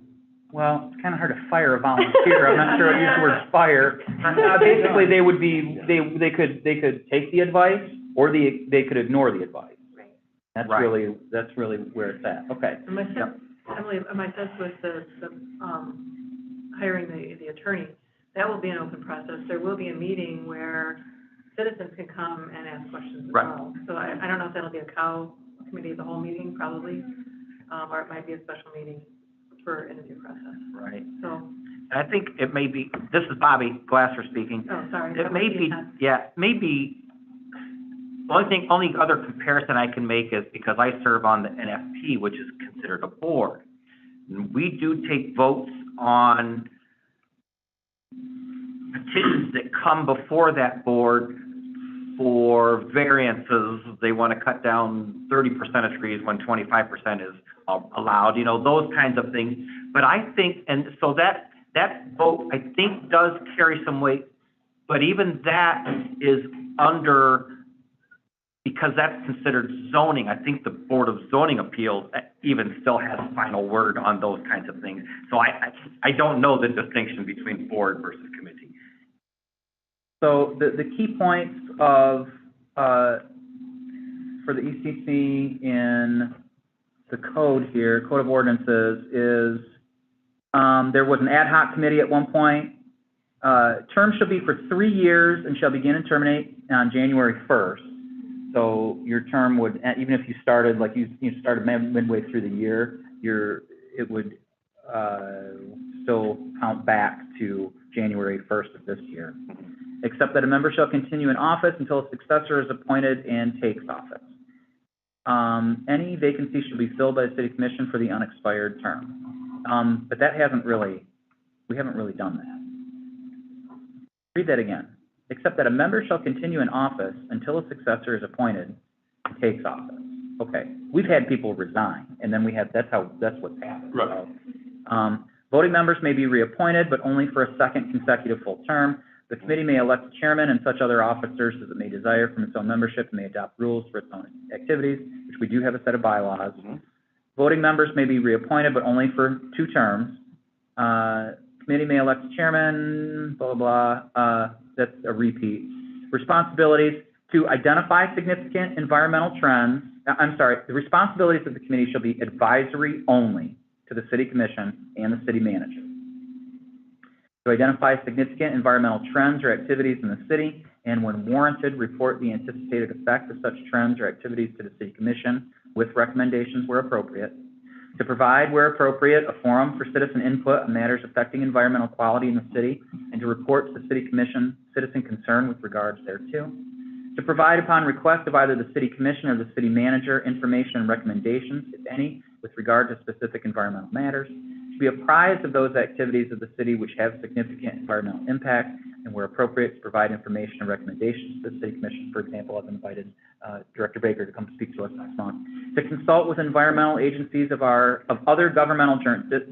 Well, it's kind of hard to fire a volunteer. I'm not sure I use the word fire. Basically, they would be, they could take the advice, or they could ignore the advice. Right. That's Right. really where it's at. Okay. And my sense, Emily, my sense was the hiring the attorney, that will be an open process. There will be a meeting where citizens can come and ask questions as Right. well. So I don't know if that'll be a committee of the whole meeting, probably, or it might be a special meeting for interview process. Right. So, And I think it may be, this is Bobby Glasser speaking. oh, sorry. It may be, maybe, the only other comparison I can make is because I serve on the NFP, which is considered a board. And we do take votes on petitions that come before that board for variances. They want to cut down 30% of trees when 25% is allowed, those kinds of things. But I think, and so that vote, I think, does carry some weight, but even that is under, because that's considered zoning, I think the Board of Zoning Appeals even still has final word on those kinds of things. So I don't know the distinction between board versus committee. So the key points of, for the ECC in the code here, Code of Ordinances, is there was an ad hoc committee at one point. Term shall be for 3 years and shall begin and terminate on January 1st. So your term would, even if you started, like you started midway through the year, it would still count back to January 1st of this year. Except that a member shall continue in office until a successor is appointed and takes office. Any vacancy shall be filled by the city commission for the unexpired term. But that we haven't really done that. Read that again. Except that a member shall continue in office until a successor is appointed and takes office. Okay, we've had people resign, and then that's what's happened. Right. So, voting members may be reappointed, but only for a second consecutive full term. The committee may elect a chairman and such other officers as it may desire from its own membership, and may adopt rules for its own activities, which we do have a set of bylaws. Voting members may be reappointed, but only for 2 terms. Committee may elect a chairman, blah, blah, blah. That's a repeat. Responsibilities to identify significant environmental trends. The responsibilities of the committee shall be advisory only to the city commission and the city manager. To identify significant environmental trends or activities in the city, and when warranted, report the anticipated effect of such trends or activities to the city commission with recommendations where appropriate. To provide, where appropriate, a forum for citizen input on matters affecting environmental quality in the city, and to report to the city commission citizen concern with regards thereto. To provide upon request of either the city commission or the city manager information and recommendations, if any, with regard to specific environmental matters. To be apprised of those activities of the city which have significant environmental impact, and where appropriate, to provide information and recommendations to the city commission. For example, I've invited Director Baker to come speak to us next month. To consult with environmental agencies of other governmental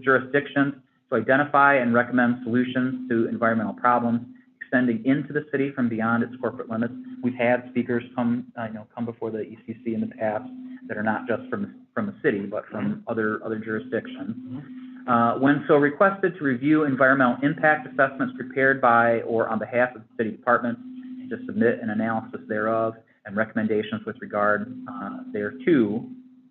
jurisdictions to identify and recommend solutions to environmental problems extending into the city from beyond its corporate limits. We've had speakers come before the ECC in the past that are not just from the city, but from other jurisdictions. When so requested, to review environmental impact assessments prepared by or on behalf of the city departments, to submit an analysis thereof and recommendations with regard thereto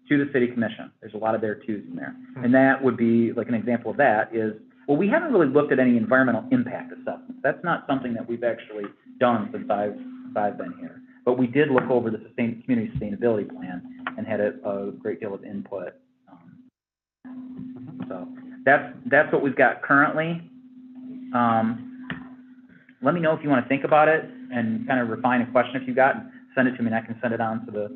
to the city commission. There's a lot of theretos in there. And that would be, like an example of that is, well, we haven't really looked at any environmental impact assessments. That's not something that we've actually done since I've been here. But we did look over the community sustainability plan and had a great deal of input So that's what we've got currently. Let me know if you want to think about it and kind of refine a question if you've got, and send it to me, and I can send it on to the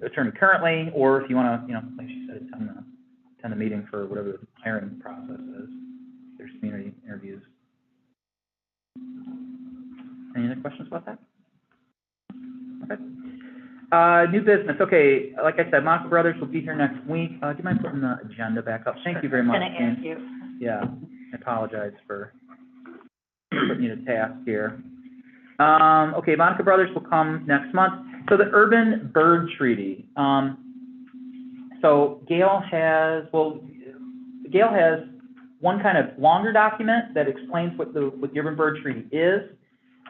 attorney currently, or if you want to, like she said, attend the meeting for whatever the hiring process is. There's community interviews. Any other questions about that? Okay. New business. Okay, like I said, Monica Brothers will be here next week. Do you mind putting the agenda back up? Thank you very much. Gonna ask you. Yeah, I apologize for putting you to task here. Okay, Monica Brothers will come next month. So the Urban Bird Treaty. So Gail has one kind of longer document that explains what the Urban Bird Treaty is,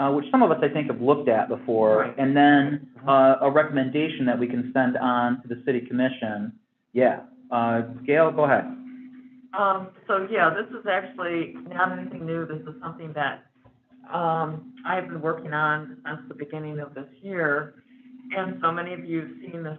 which some of us, I think, have looked at before, Right. and then a recommendation that we can send on to the City Commission. Yeah, Gail, go ahead. So yeah, this is actually not anything new. This is something that I've been working on since the beginning of this year. And so many of you have seen this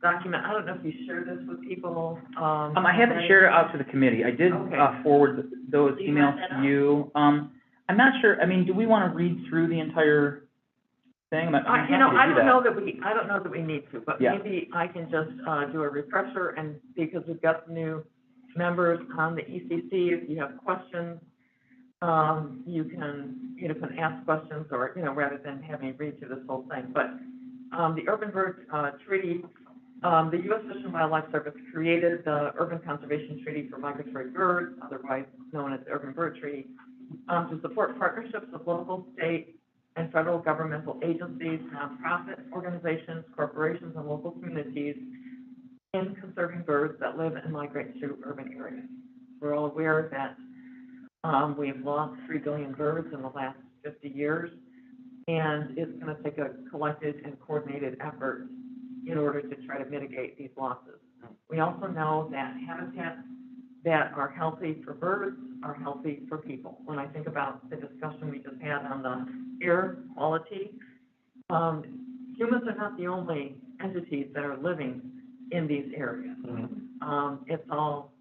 document. I don't know if you shared this with people. I haven't shared it out to the committee. I did Okay. forward those Do you want emails that to up? you. I'm not sure, I mean, do we want to read through the entire thing? I'm happy You know, to I do don't that. know that we need to, but Yeah. maybe I can just do a refresher, and because we've got some new members on the ECC, if you have questions, you can ask questions, or, rather than having me read through this whole thing. But the Urban Bird Treaty, the U.S. Fish and Wildlife Service created the Urban Conservation Treaty for Migratory Birds, otherwise known as the Urban Bird Treaty, to support partnerships with local, state, and federal governmental agencies, nonprofit organizations, corporations, and local communities in conserving birds that live and migrate through urban areas. We're all aware that we've lost 3 billion birds in the last 50 years, and it's going to take a collected and coordinated effort in order to try to mitigate these losses. We also know that habitats that are healthy for birds are healthy for people. When I think about the discussion we just had on the air quality, humans are not the only entities that are living in these areas. It's all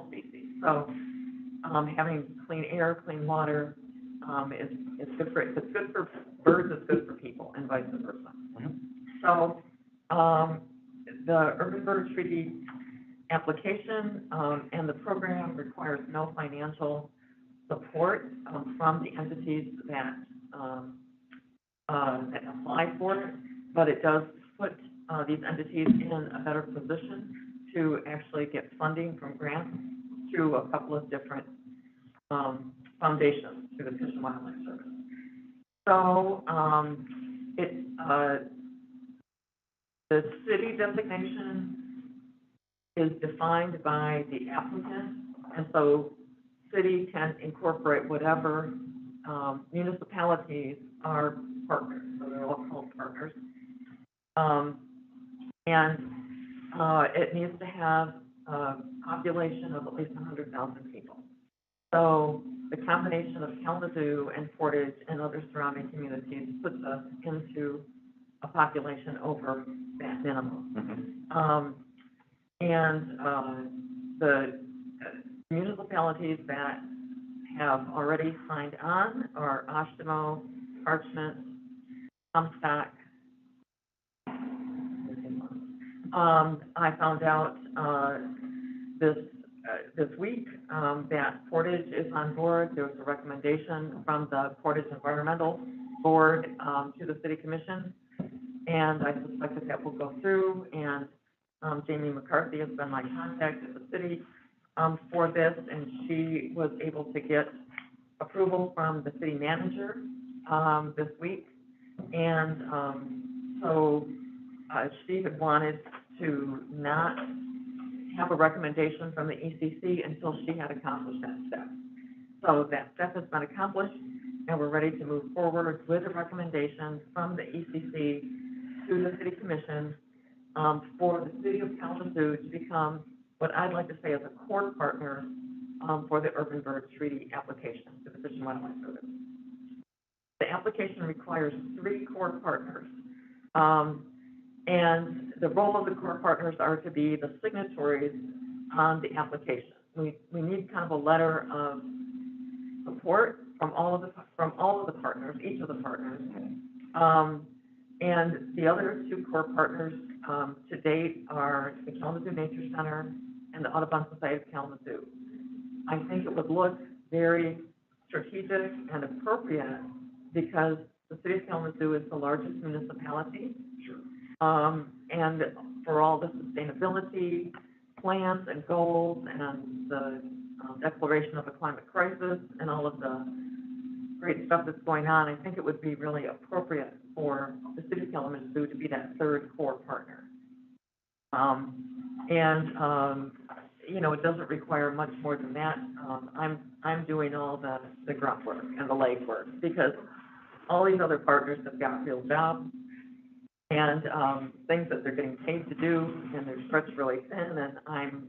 species. So having clean air, clean water is good for, if it's good for birds, it's good for people, and vice versa. So the Urban Bird Treaty application and the program requires no financial support from the entities that apply for it, but it does put these entities in a better position to actually get funding from grants through a couple of different foundations through the Fish and Wildlife Service. So the city designation is defined by the applicant, and so city can incorporate whatever municipalities are partners, so they're all called partners. It needs to have a population of at least 100,000 people. So the combination of Kalamazoo and Portage and other surrounding communities puts us into a population over that minimum. The municipalities that have already signed on are Oshtemo, Parchment, Comstock. I found out this week that Portage is on board. There was a recommendation from the Portage Environmental Board to the City Commission, and I suspect that will go through, and Jamie McCarthy has been my contact at the city for this, and she was able to get approval from the city manager this week, and so she had wanted to not have a recommendation from the ECC until she had accomplished that step. So that step has been accomplished, and we're ready to move forward with a recommendation from the ECC to the City Commission for the city of Kalamazoo to become what I'd like to say is a core partner for the Urban Bird Treaty application to the Fish and Wildlife Service. The application requires 3 core partners, and the role of the core partners are to be the signatories on the application. We need kind of a letter of support from all of the partners, each of the partners. And the other two core partners, to date are the Kalamazoo Nature Center and the Audubon Society of Kalamazoo. I think it would look very strategic and appropriate because the city of Kalamazoo is the largest municipality. And for all the sustainability plans and goals and the declaration of a climate crisis and all of the great stuff that's going on, I think it would be really appropriate for the city of Kalamazoo to be that third core partner. You know, it doesn't require much more than that. I'm doing all the grunt work and the legwork because all these other partners have got real jobs and things that they're getting paid to do, and they're stretched really thin, and I'm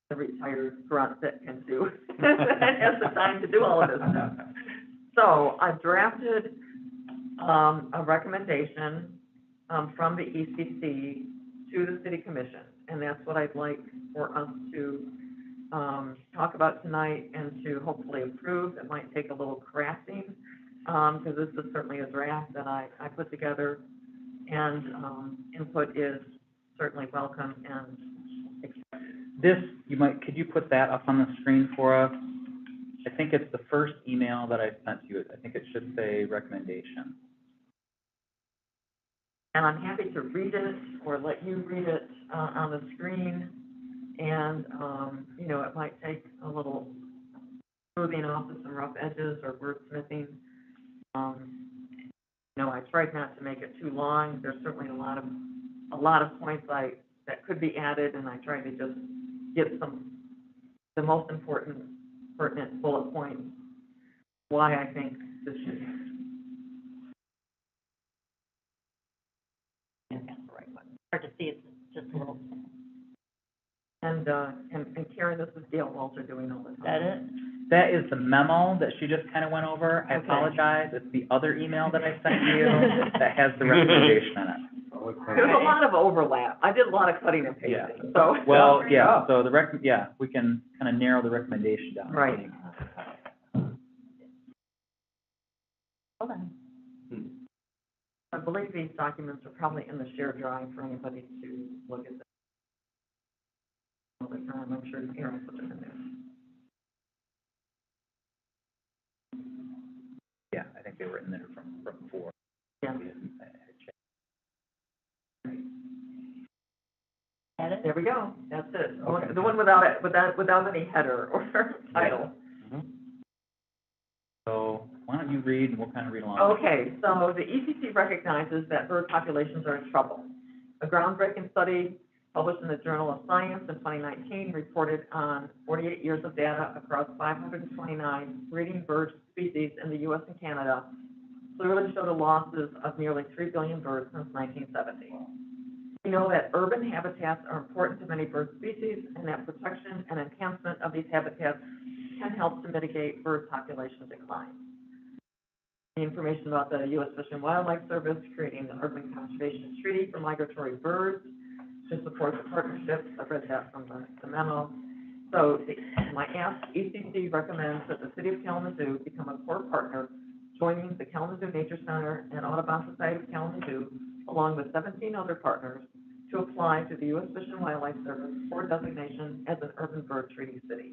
a retired grunt that can do, that has the time to do all of this stuff. So I've drafted a recommendation from the ECC to the City Commission, and that's what I'd like for us to talk about tonight and to hopefully approve. It might take a little crafting, because this is certainly a draft that I put together, and input is certainly welcome and accepted. Could you put that up on the screen for us? I think it's the first email that I sent you. I think it should say recommendation. And I'm happy to read it or let you read it on the screen. And, you know, it might take a little smoothing off of some rough edges or wordsmithing. You know, I tried not to make it too long. There's certainly a lot of points that could be added, and I tried to just get the most important, pertinent bullet points why I think this should happen. Yeah, that's the right one. Hard to see, it's just a little. And Karen, this is Gail Walter doing all this. Is that it? That is the memo that she just kind of went over. I Okay. apologize. It's the other email that I sent you that has the recommendation in it. There's a lot of overlap. I did a lot of cutting and pasting, so. Well, yeah, so we can kind of narrow the recommendation down. I Right. think. Hold on. I believe these documents are probably in the shared drawing for anybody to look at them. All the time, I'm sure Aaron put them in there. Yeah, I think they were in there from before. Yeah. Edit? There we go, that's it. Okay. The one without any header or title. So why don't you read and we'll kind of read along. Okay, so the ECC recognizes that bird populations are in trouble. A groundbreaking study published in the Journal of Science in 2019 reported on 48 years of data across 529 breeding bird species in the U.S. and Canada clearly showed the losses of nearly 3 billion birds since 1970. We know that urban habitats are important to many bird species and that protection and enhancement of these habitats can help to mitigate bird population decline. The information about the U.S. Fish and Wildlife Service creating the Urban Conservation Treaty for migratory birds to support the partnerships. I read that from the memo. So my ask, ECC recommends that the City of Kalamazoo become a core partner, joining the Kalamazoo Nature Center and Audubon Society of Kalamazoo, along with 17 other partners, to apply to the U.S. Fish and Wildlife Service for designation as an urban bird treaty city.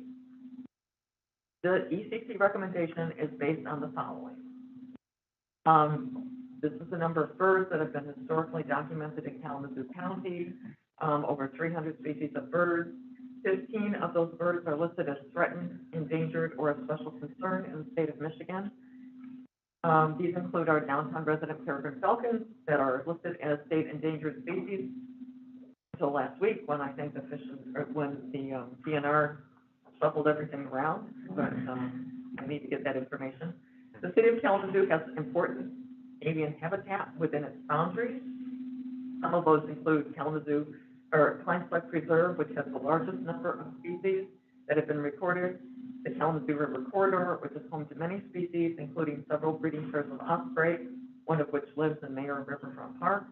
The ECC recommendation is based on the following. This is the number of birds that have been historically documented in Kalamazoo County, over 300 species of birds. 15 of those birds are listed as threatened, endangered, or of special concern in the state of Michigan. These include our downtown resident peregrine falcons that are listed as state endangered species until last week, when I think when the DNR shuffled everything around, but I need to get that information. The City of Kalamazoo has important avian habitat within its boundaries. Some of those include Kalamazoo, or Pine Select Preserve, which has the largest number of species that have been recorded, the Kalamazoo River Corridor, which is home to many species, including several breeding pairs of osprey, one of which lives in Mayor Riverfront Park.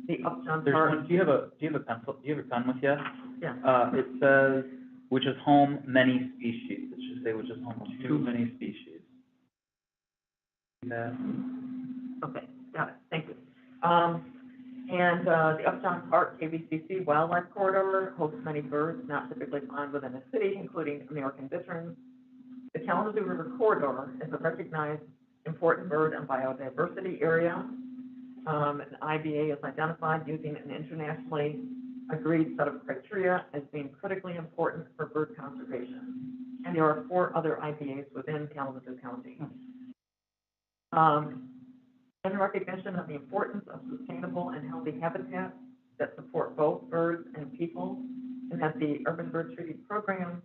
The Upjohn Park. Do you have a pen with you? Yeah. It says, which is home many species. It should say which is home to many species. Yeah. Okay, got it, thank you. And the Uptown Park KVCC Wildlife Corridor hosts many birds not typically found within a city, including American bitterns. The Kalamazoo River Corridor is a recognized important bird and biodiversity area. An IBA is identified using an internationally agreed set of criteria as being critically important for bird conservation. And there are 4 other IBAs within Kalamazoo County. In recognition of the importance of sustainable and healthy habitats that support both birds and people, and that the Urban Bird Treaty program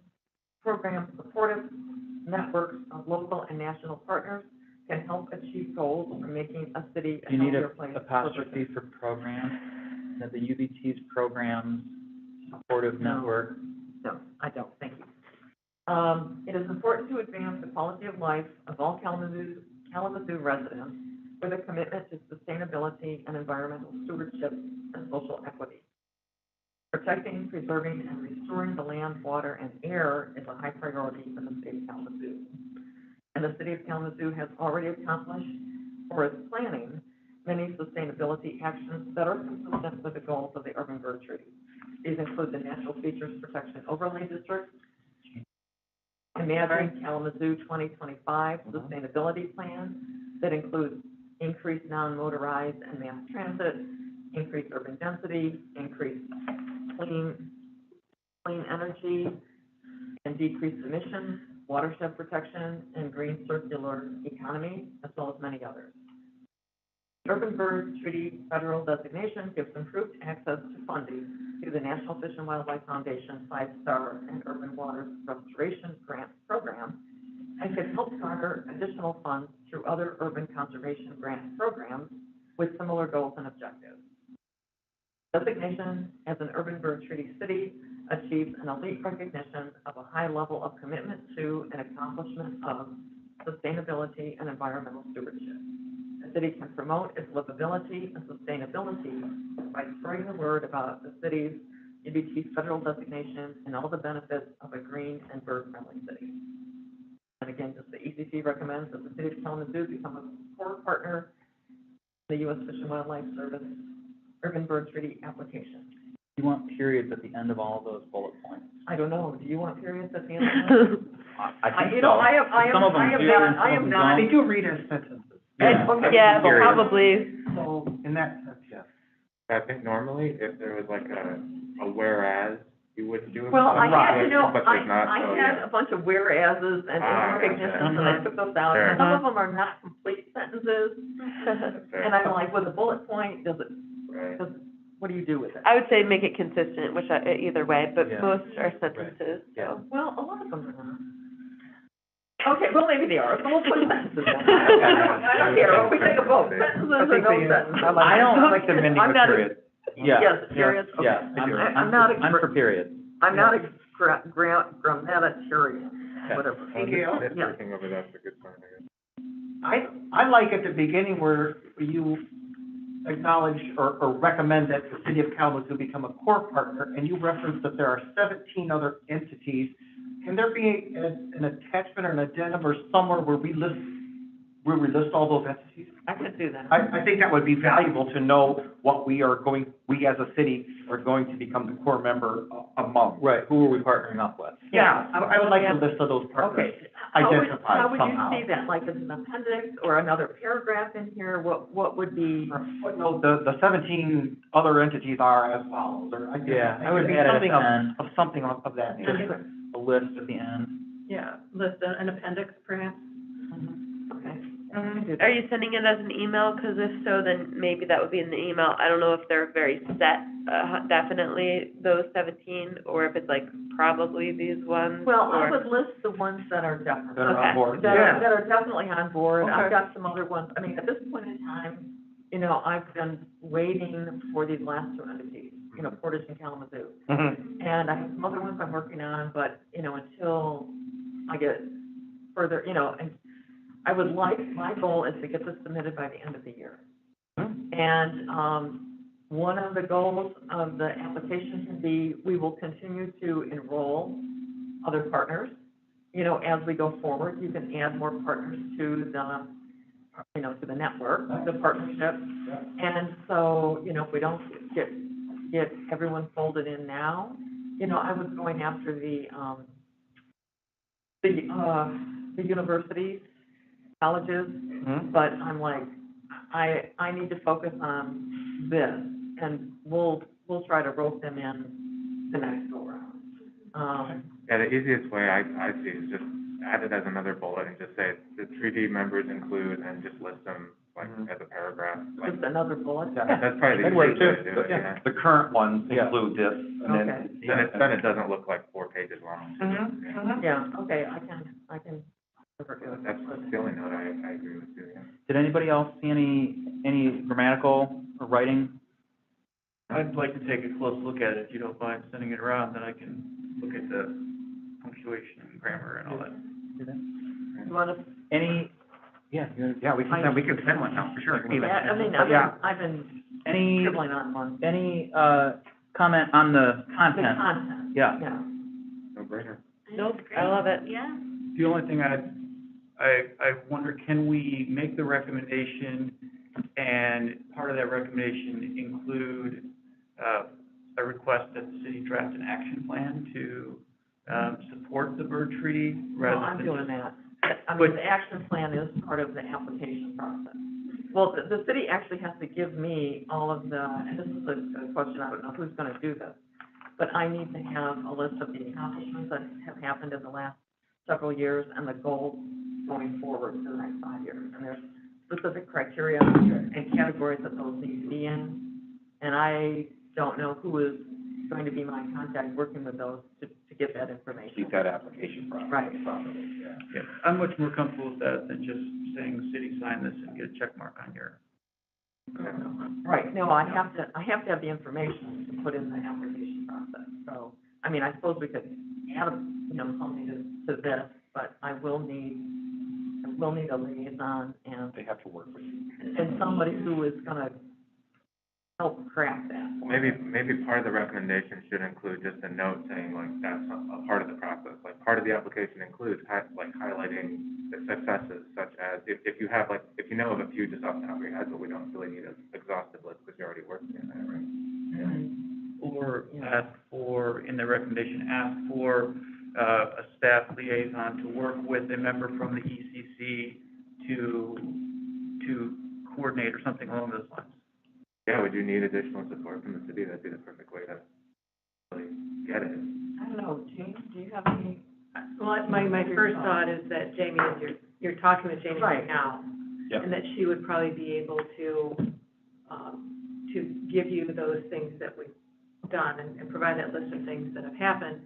supportive networks of local and national partners can help achieve goals for making a city a Do you need healthier a place. apostrophe for program? That the UBT's programs supportive network? No, I don't, thank you. It is important to advance the quality of life of all Kalamazoo residents with a commitment to sustainability and environmental stewardship and social equity. Protecting, preserving, and restoring the land, water, and air is a high priority for the city of Kalamazoo. And the city of Kalamazoo has already accomplished or is planning many sustainability actions that are consistent with the goals of the Urban Bird Treaty. These include the Natural Features Protection Overlay District, Imagine Kalamazoo 2025 Sustainability Plan that includes increased non-motorized and mass transit, increased urban density, increased clean energy, and decreased emissions, watershed protection, and green circular economy, as well as many others. The Urban Bird Treaty federal designation gives improved access to funding through the National Fish and Wildlife Foundation 5-Star and Urban Waters Restoration Grant Program, and can help garner additional funds through other urban conservation grant programs with similar goals and objectives. Designation as an Urban Bird Treaty city achieves an elite recognition of a high level of commitment to and accomplishment of sustainability and environmental stewardship. The city can promote its livability and sustainability by spreading the word about the city's UBT federal designation and all the benefits of a green and bird-friendly city. And again, just the ECC recommends that the city of Kalamazoo become a core partner in the U.S. Fish and Wildlife Service Urban Bird Treaty application. You want periods at the end of all of those bullet points? I don't know, do you want periods at the end of them? I think You know, so. Some of them do, and I some of them am not. don't. They do read as sentences. Yeah, probably. So, in that sense, yes. I think normally if there was like a whereas, you wouldn't do it. Well, I had, you know, But there's not, I so, had yeah. a bunch of whereases and recognitions, and I took those out, and some of them are not complete sentences. And I'm like, with a bullet point, Right. what do you do with it? I would say make it consistent, which either way, but Yeah. most are sentences, Yeah. so. Well, a lot of them are not. Okay, well, maybe they are, so we'll put sentences in. I don't care, if we take a vote, sentences or no sentences. I like the ending I'm with not- period. Yeah. Yes, periods, okay. Yeah, I'm not a- I'm for periods. I'm not a grammatarian, whatever. Thank you. Yeah. Working over that's a good point, I guess. I like at the beginning where you acknowledge or recommend that the city of Kalamazoo become a core partner, and you reference that there are 17 other entities. Can there be an attachment or an addendum or somewhere where we list all those entities? I could do that. I think that would be valuable to know what we as a city are going to become the core member among. Right, who are we partnering up with? Yeah, I would like a list of those partners Okay. identified How would somehow. you see that, like as an appendix or another paragraph in here, what would be? No, the 17 other entities are as follows, or I guess. Yeah, I it would could be add it at something the end. of something of that nature. A list at the end. Yeah, list an appendix perhaps. Okay. Are you sending it as an email? Because if so, then maybe that would be in the email. I don't know if they're very set, definitely those 17, or if it's like probably these ones. Well, I or- would list the ones that are definitely. That are on Okay. board. That Yeah. are definitely on board. I've Okay. got some other ones. I mean, at this point in time, you know, I've been waiting for these last two entities, you know, Portage and Kalamazoo. Mhm. And I have some other ones I'm working on, but, you know, until I get further, you know, and I would like, my goal is to get this submitted by the end of the year. And, one of the goals of the application can be, we will continue to enroll other partners. You know, as we go forward, you can add more partners to the, you know, to the network, the partnership. And so, you know, if we don't get everyone folded in now, you know, I was going after the universities, colleges, but I'm like, I need to focus on this, and we'll try to rope them in the next go round. Yeah, the easiest way I see is just add it as another bullet and just say the treaty members include, and just list them like as a paragraph. Like, Just another bullet? that's probably the That'd work easiest way to too. do it, yeah. The current ones Yeah. include this, and then. Okay. Then it doesn't look like 4 pages long. Yeah, okay, I can. That's the only note I agree with you, yeah. Did anybody else see any grammatical or writing? I'd like to take a close look at it, if you don't mind sending it around, then I can look at the punctuation and grammar and all that. You want to? Any, yeah, Yeah, we can send one now, for sure. Yeah, I mean, I've been any, scribbling on one. any, comment on the The content? content, Yeah. yeah. No brainer. Nope, I love it. Yeah. The only thing I wonder, can we make the recommendation, and part of that recommendation include, a request that the city draft an action plan to, support the bird treaty rather Well, I'm than doing just- that. I mean, the action plan is part of the application process. Well, the city actually has to give me all of the, and this is a question, I don't know who's gonna do this, but I need to have a list of the accomplishments that have happened in the last several years and the goals going forward for the next 5 years. And there's specific criteria and categories that those need to be in. And I don't know who is going to be my contact working with those to get that information. Keep that application process. Right. Yeah, I'm much more comfortable with that than just saying, city, sign this and get a check mark on your. Right, no, I have to have the information to put in the application process. So, I mean, I suppose we could add, something to this, but I will need a liaison and, They have to work with you. and somebody who is gonna help craft that. Maybe part of the recommendation should include just a note saying like that's a part of the process. Like part of the application includes like highlighting the successes, such as if you have like, if you know of a few just off the top of your head, but we don't really need an exhaustive list because you're already working in that, right? Or ask for, in the recommendation, ask for, a staff liaison to work with a member from the ECC to coordinate or something along those lines. Yeah, would you need additional support from the city? That'd be the perfect way to really get it. I don't know, James, do you have any? Well, my first thought is that Jamie is, you're talking with Jamie right now. Yep. And that she would probably be able to give you those things that we've done and provide that list of things that have happened.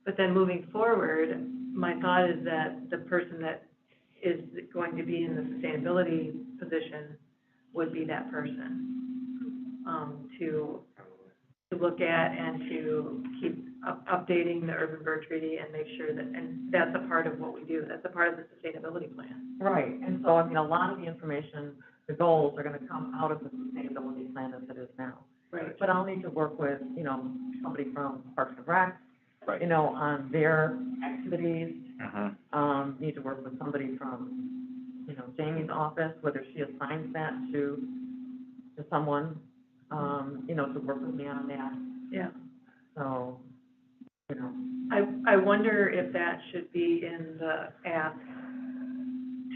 But then moving forward, my thought is that the person that is going to be in the sustainability position would be that person, to look at and to keep updating the urban bird treaty and make sure that, and that's a part of what we do, that's a part of the sustainability plan. Right, and so, I mean, a lot of the information, the goals are gonna come out of the sustainability plan as it is now. Right. But I'll need to work with, somebody from Parks and Rec, Right. on their activities. Uh-huh. Need to work with somebody from, Jamie's office, whether she assigns that to someone, to work with me on that. Yeah. So, I wonder if that should be in the ask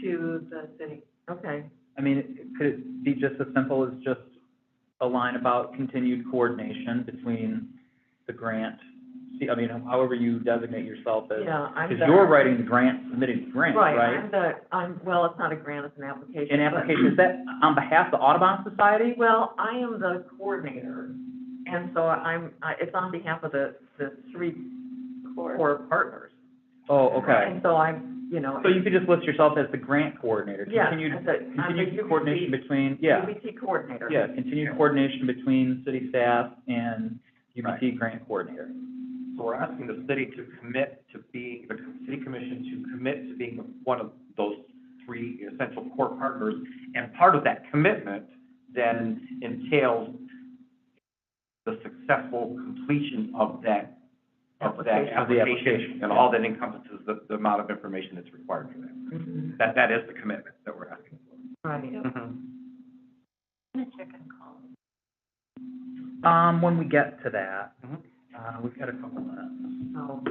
to the city. okay. I mean, could it be just as simple as just a line about continued coordination between the grant? I mean, however you designate yourself as, Yeah, I'm because the. you're writing the grant, submitting the grant, right? Well, it's not a grant, it's an application. An but- application, is that on behalf of the Audubon Society? Well, I am the coordinator, and so it's on behalf of the three core partners. Oh, okay. And so I'm, So you could just list yourself as the grant coordinator, yeah, continued, I'm the continued coordination UBT between, yeah, UBT coordinator. yeah, continued coordination between city staff and UBT grant coordinator. So we're asking the city to commit to being, the city commission to commit to being one of those 3 essential core partners. And part of that commitment then entails the successful completion of that Application. Of the application, and all that encompasses the amount of information that's required for that. Mhm. That is the commitment that we're asking for. Right. Mhm. I'm gonna check on calls. When we get to that, Mhm. we've got a couple minutes. So,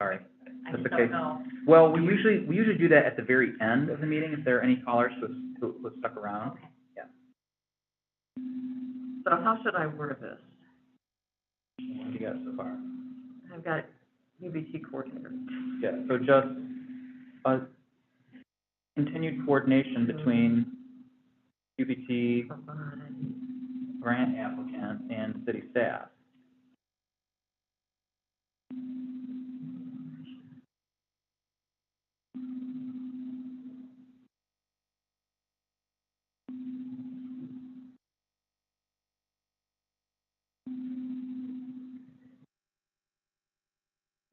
Sorry. I That's just okay. don't know. Well, we usually do that at the very end of the meeting, if there are any callers who stuck around. Okay. so how should I word this? What do you got so far? I've got UBT coordinator. Yeah, so just a continued coordination between UBT, grant applicant, and city staff.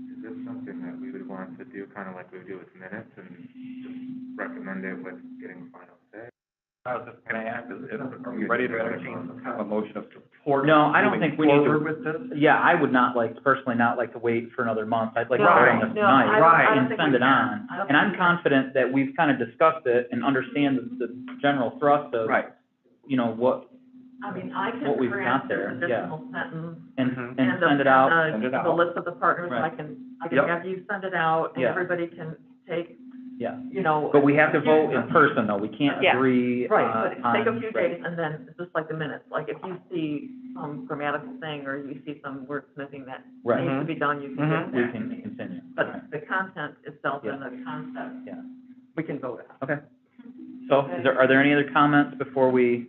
Is this something that we would want to do, kind of like we would do with minutes, and just recommend it with getting final say? I was just gonna ask, are we ready to entertain some kind of a motion of support? No, I don't moving think we need to- forward with this? Yeah, I would personally not like to wait for another month. I'd like to No, vote on this no, tonight. I don't And think send we it can. on. I don't And I'm think we can. confident that we've kind of discussed it and understand the general thrust of, Right. you know, what, I mean, I can What we've got craft there, an yeah. additional sentence. and, Mhm. and the- send it out. Send it The out. list of the partners, I Right. can Yep. have you send it out, and Yeah. everybody can take, Yeah. you know. But we have to vote in person, though. We can't Yeah. agree, Right, but on. take a few right. days, and then, it's just like the minutes, like if you see some grammatical thing, or you see some wordsmithing that Right. needs to be done, you can Mhm. get We that. can continue. Right. But the content itself and Yeah. the concept, Yeah. we can vote on. Okay. So, are there any other comments before we?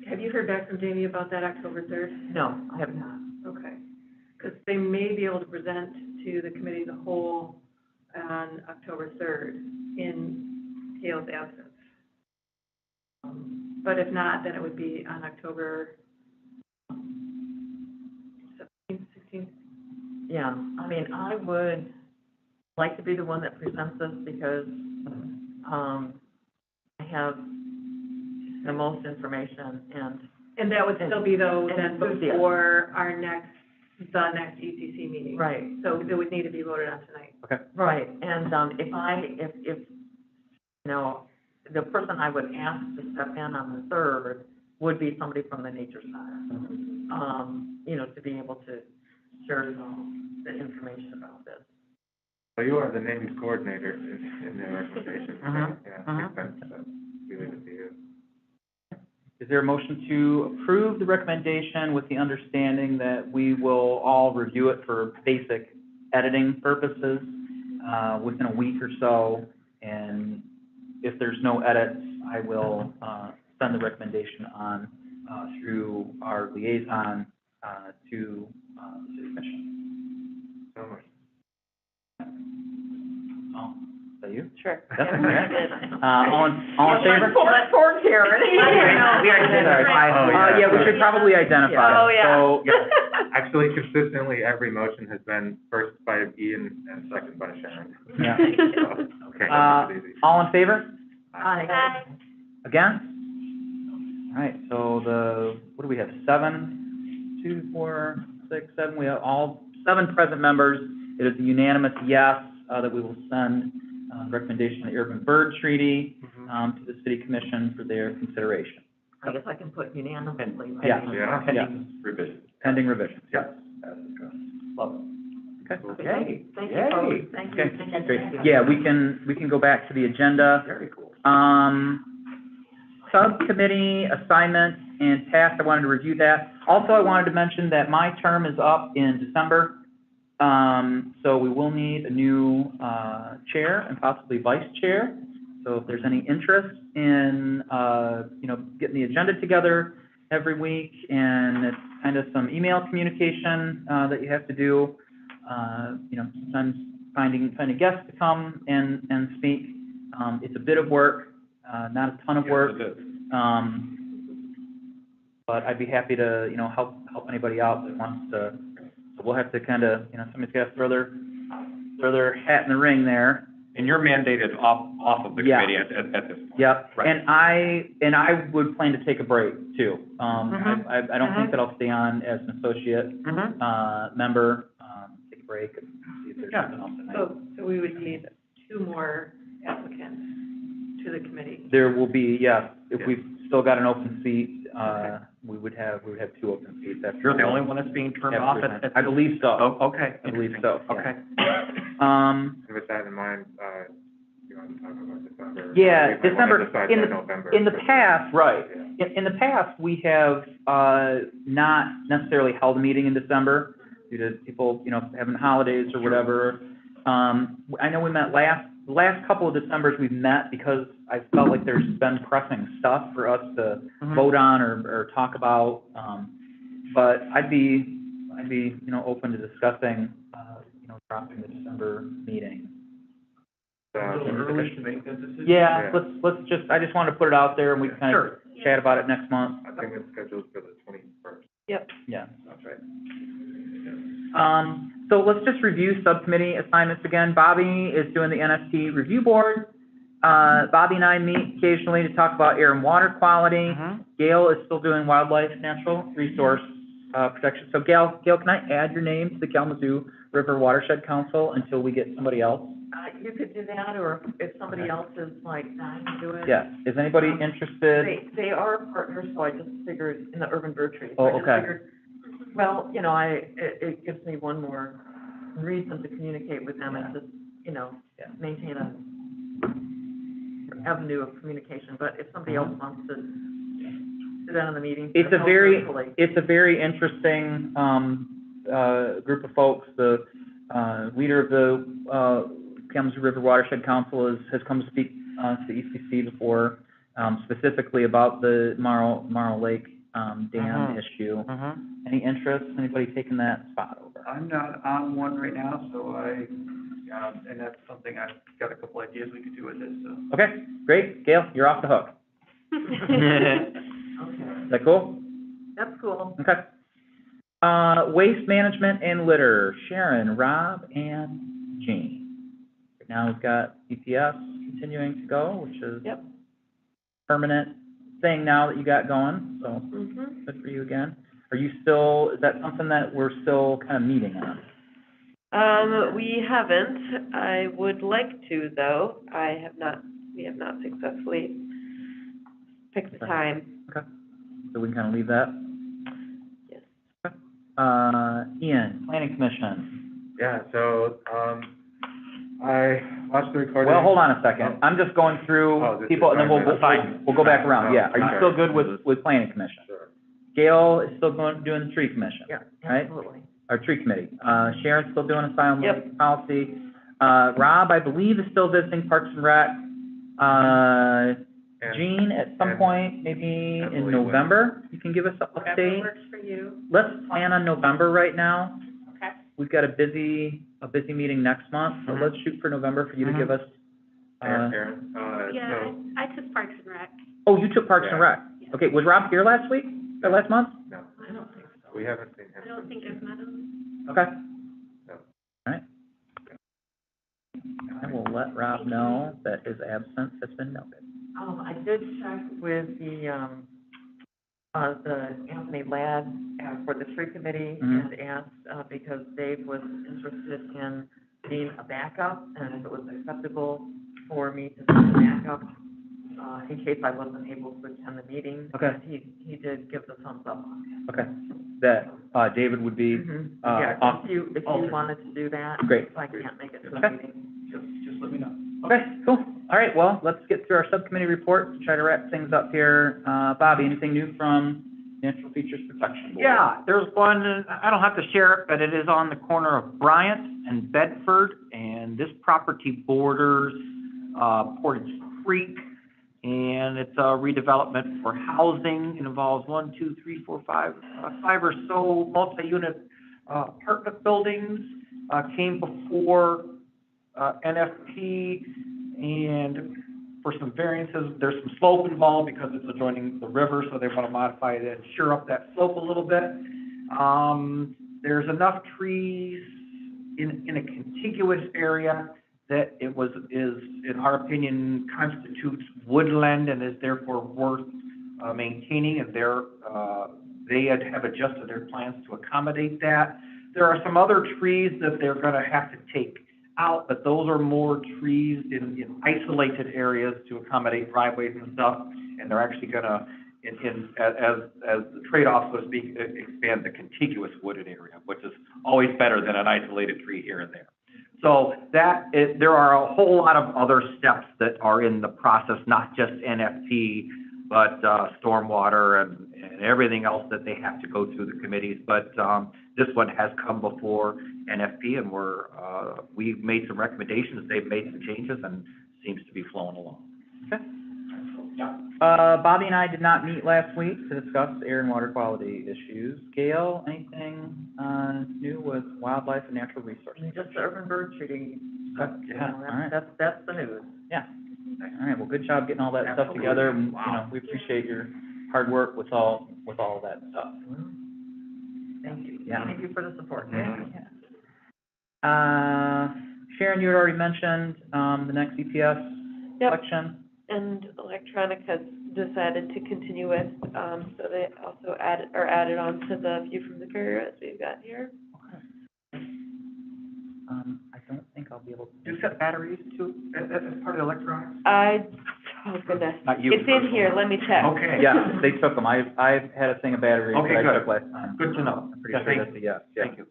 Have you heard back from Jamie about that October 3rd? No, I have not. Okay. Because they may be able to present to the committee as a whole on October 3rd in Hale's absence. But if not, then it would be on October 17th, 16th. Yeah, I mean, I would like to be the one that presents this, because, I have the most information, And that would still be though, And then enthusiasm. before the next ECC meeting. right, So it would need to be voted on tonight. right, and, if, you know, the person I would ask to step in on the 3rd would be somebody from the Nature Center, you know, to be able to share the information about this. So you are the named coordinator in the recommendation. Mhm. Yeah, Mhm. makes sense, but we leave it to you. Is there a motion to approve the recommendation with the understanding that we will all review it for basic editing purposes, within a week or so? And if there's no edits, I will, send the recommendation on, through our liaison, to, the city commission. So much. Oh, is that you? Sure. That's Yeah, okay. All in favor? Poor Karen. We already identified. Oh, yeah. Yeah, we should probably identify. Oh, yeah. So, Actually, consistently, every motion has been first by Ian and second by Sharon. Yeah. So, okay, that's easy. all in favor? Aye. Against? All right, so what do we have, 7, 2, 4, 6, 7, we have all 7 present members. It is a unanimous yes, that we will send, recommendation of the Urban Bird Treaty, to the city commission for their consideration, I guess I can put unanimously. right? Yeah. Yeah. Pending Revision. pending revisions. Yeah. Love it. Okay. Yay. Thank you, Yay. folks. Thank you. Okay, Thank you. great. Yeah, we can go back to the agenda. Very cool. Subcommittee assignments and tasks, I wanted to review that. Also, I wanted to mention that my term is up in December, so we will need a new, chair and possibly vice chair. So if there's any interest in, you know, getting the agenda together every week, and it's kind of some email communication, that you have to do, you know, sometimes finding guests to come and speak. It's a bit of work, not a ton of work. Yes, it is. But I'd be happy to, you know, help anybody out that wants to. So we'll have to kind of, you know, somebody's got to throw their hat in the ring there. And you're mandated off of the Yeah. committee at this point. Yep, Right. and I would plan to take a break too. I don't think that I'll stay on as an associate, member, take a break and see if there's Yeah. something else that I. So we would need 2 more applicants to the committee. There will be, yes, if Yeah. we've still got an open seat, we would have 2 open seats. After You're the only one that's being turned off at I believe so. Oh, okay. I believe so, yeah. Okay. With that in mind, you want to talk about December? Yeah, We might wanna December, decide in by the, November. in the past, right, Yeah. in the past, we have, not necessarily held a meeting in December due to people, having holidays or whatever. I know we met the last couple of Decembers we've met because I felt like there's been pressing stuff for us to vote on or talk about. But I'd be, open to discussing, dropping the December meeting. A little early to make that decision. Yeah, Yeah. let's just, I just wanted to put it out there and we can kind of chat about it next month. I think it's scheduled for the 21st. Yep. Yeah, that's right. So let's just review subcommittee assignments again. Bobby is doing the NST review board. Bobby and I meet occasionally to talk about air and water quality. Gail is still doing wildlife natural resource, protection. So Gail, can I add your name to the Kalamazoo River Watershed Council until we get somebody else? You could do that, or if somebody else is like dying to do it. Yes, is anybody interested? They are partners, so I just figured, in the urban bird trees. Oh, I just okay. figured, well, it gives me one more reason to communicate with them and just, maintain a avenue of communication. But if somebody else wants to sit down in the meeting. It's a very interesting, group of folks. The, leader of the, Kalamazoo River Watershed Council has come to speak, to ECC before, specifically about the Marl Lake, dam issue. Any interest, anybody taking that spot over? I'm not on one right now, so and that's something I've got a couple ideas we could do with it, so. Okay, great. Gail, you're off the hook. Okay, Is that cool? that's cool. Okay. Waste management and litter, Sharon, Rob, and Jean. Right now we've got EPS continuing to go, which is Yep. permanent thing now that you got going, so good for you again. Are you still, is that something that we're still kind of meeting on? We haven't. I would like to, though. We have not successfully picked the time. Okay, so we can kind of leave that? Yes. Okay. Ian, Planning Commission. Yeah, so, I watched the recording. Well, hold on a second. I'm just going through Oh, this people, is and then we'll fine. go back around. Yeah, are you Okay. still good with Planning Commission? Sure. Gail is still doing the Tree Commission? Yeah, Right? absolutely. Our Tree Committee. Sharon's still doing asylum Yep. policy. Rob, I believe, is still visiting Parks and Rec. And- Jean, at some and point, maybe I in believe November, you can give us an Whatever update. works for you. Let's plan on November right now. Okay. We've got a busy meeting next month, so let's shoot for November for you to give us, Aaron, Yeah, so, I took Parks and Rec. oh, you took Parks and Yeah. Rec. Okay, was Rob here last week, or last month? no, I don't think so. we haven't seen I him. don't think I've met him. Okay. No. All right. I will let Rob know that his absence has been noted. I did check with the Anthony Ladd, for the tree committee, and asked, because Dave was interested in being a backup, and if it was acceptable for me to be a backup, in case I wasn't able to attend the meeting. Okay. And he did give the thumbs up on that. Okay. That, David would be, Yeah, off- if you alternate. wanted to do that. Great. If I can't make it to the Okay. meeting. Just let me know. Okay, cool. All right, well, let's get through our subcommittee reports, try to wrap things up here. Bobby, anything new from Natural Features Protection Board? Yeah, there's one, I don't have to share it, but it is on the corner of Bryant and Bedford, and this property borders, Portage Creek, and it's a redevelopment for housing. It involves 5 or so multi-unit, apartment buildings, came before, NFP, and for some variances, there's some slope involved because it's adjoining the river, so they want to modify it and shear up that slope a little bit. There's enough trees in a contiguous area that is, in our opinion, constitutes woodland and is therefore worth maintaining, and they have adjusted their plans to accommodate that. There are some other trees that they're gonna have to take out, but those are more trees in isolated areas to accommodate driveways and stuff, and they're actually gonna, as the trade-off, so to speak, expand the contiguous wooded area, which is always better than an isolated tree here and there. So there are a whole lot of other steps that are in the process, not just NFP, but stormwater and everything else that they have to go through the committees. But this one has come before NFP, and we've made some recommendations, they've made some changes, and seems to be flowing along. Okay. Bobby and I did not meet last week to discuss air and water quality issues. Gail, anything new with wildlife and natural resources? And just the urban bird treaty stuff, you Yeah, know, all right. that's the news. Yeah. All right, well, good job getting all that stuff Absolutely. together. And, Wow. you know, we appreciate your hard work with all of that stuff. Thank you. Yeah. Thank you for the support. Yeah. Sharon, you had already mentioned, the next EPS Yep. election. And electronic has decided to continue with, so they also added on to the view from the courier as we've got here. I don't think I'll be able to. Do you set batteries too, as part of the electronics? Oh goodness, Not you it's in here, let me check. Okay. Yeah, they took them. I've had a thing of batteries Okay, that I good. took last time. Good to know. I'm pretty Yeah, sure thank that's a yes, yeah. Thank you.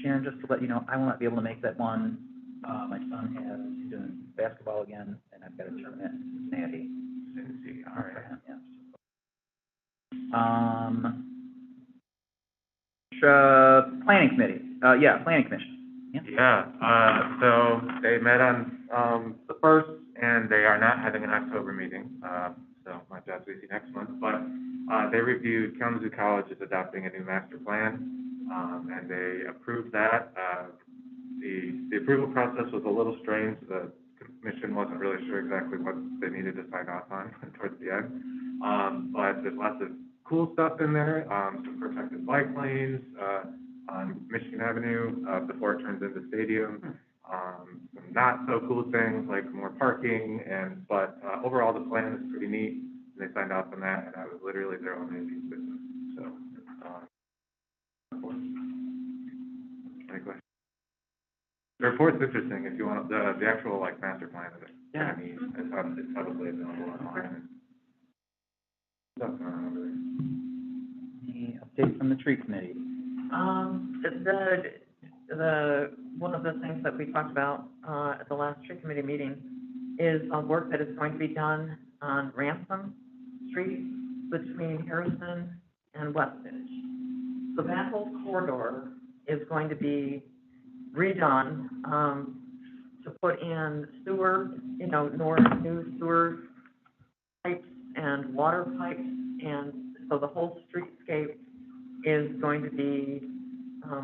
Sharon, just to let you know, I will not be able to make that one. My son he's doing basketball again, and I've got a tournament in Cincinnati. Cincy, all right. Planning committee, planning commission. Yeah, so they met on, the first, and they are not having an October meeting, so my job's busy next month, but, they reviewed, Kalamazoo College is adopting a new master plan, and they approved that. The approval process was a little strange, the commission wasn't really sure exactly what they needed to sign off on towards the end. But there's lots of cool stuff in there, some protected bike lanes, on Michigan Avenue, before it turns into stadium. Some not so cool things like more parking but overall the plan is pretty neat. And they signed off on that, and I was literally their only piece of business, so, any questions? The report's interesting, if you want, the actual like master plan of it. Yeah. I mean, it's publicly available online. Stuff going on over there. Any update from the tree committee? One of the things that we talked about, at the last tree committee meeting is work that is going to be done on Ransom Street between Harrison and West Village. So that whole corridor is going to be redone, to put in sewer, new sewer pipes and water pipes, and so the whole streetscape is going to be,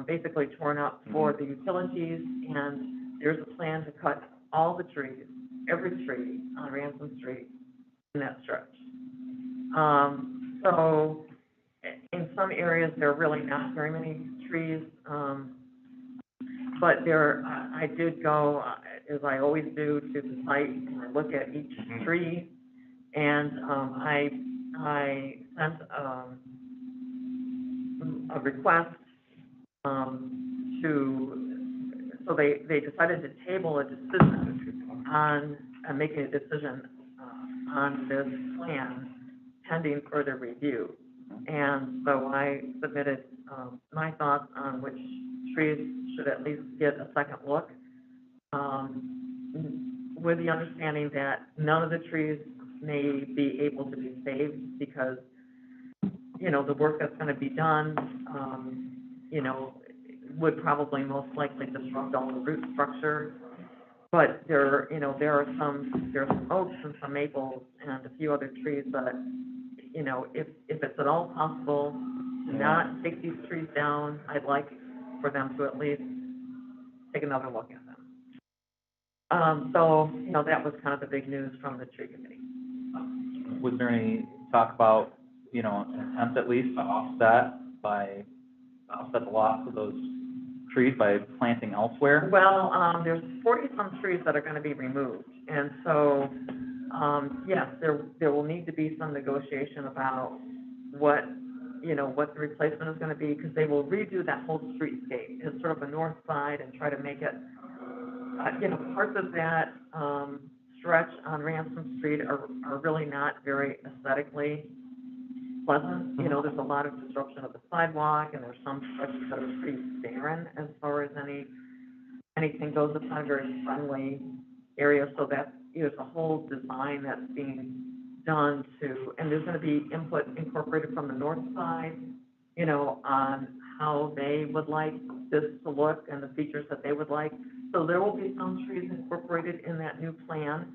basically torn up for the utilities, and there's a plan to cut all the trees, every tree on Ransom Street in that stretch. So in some areas, there are really not very many trees, but I did go, as I always do, to the site, and I look at each tree, and, I sent, a request, so they decided to table a decision on, making a decision, on this plan pending further review. And so I submitted, my thoughts on which trees should at least get a second look, with the understanding that none of the trees may be able to be saved because, the work that's gonna be done, would probably most likely disrupt all the root structure. But there are some oaks and some maples and a few other trees that, if it's at all possible to not take these trees down, I'd like for them to at least take another look at them. So, that was kind of the big news from the tree committee. Was there any talk about, an attempt at least to offset the loss of those trees by planting elsewhere? Well, there's 40-some trees that are gonna be removed, and so, yes, there will need to be some negotiation about what, what the replacement is gonna be, because they will redo that whole streetscape. It's sort of a north side and try to make it, parts of that, stretch on Ransom Street are really not very aesthetically pleasant. There's a lot of disruption of the sidewalk, and there's some stretches that are pretty barren as far as anything goes. It's not a very friendly area, so there's a whole design that's being done and there's gonna be input incorporated from the north side, on how they would like this to look and the features that they would like. So there will be some trees incorporated in that new plan,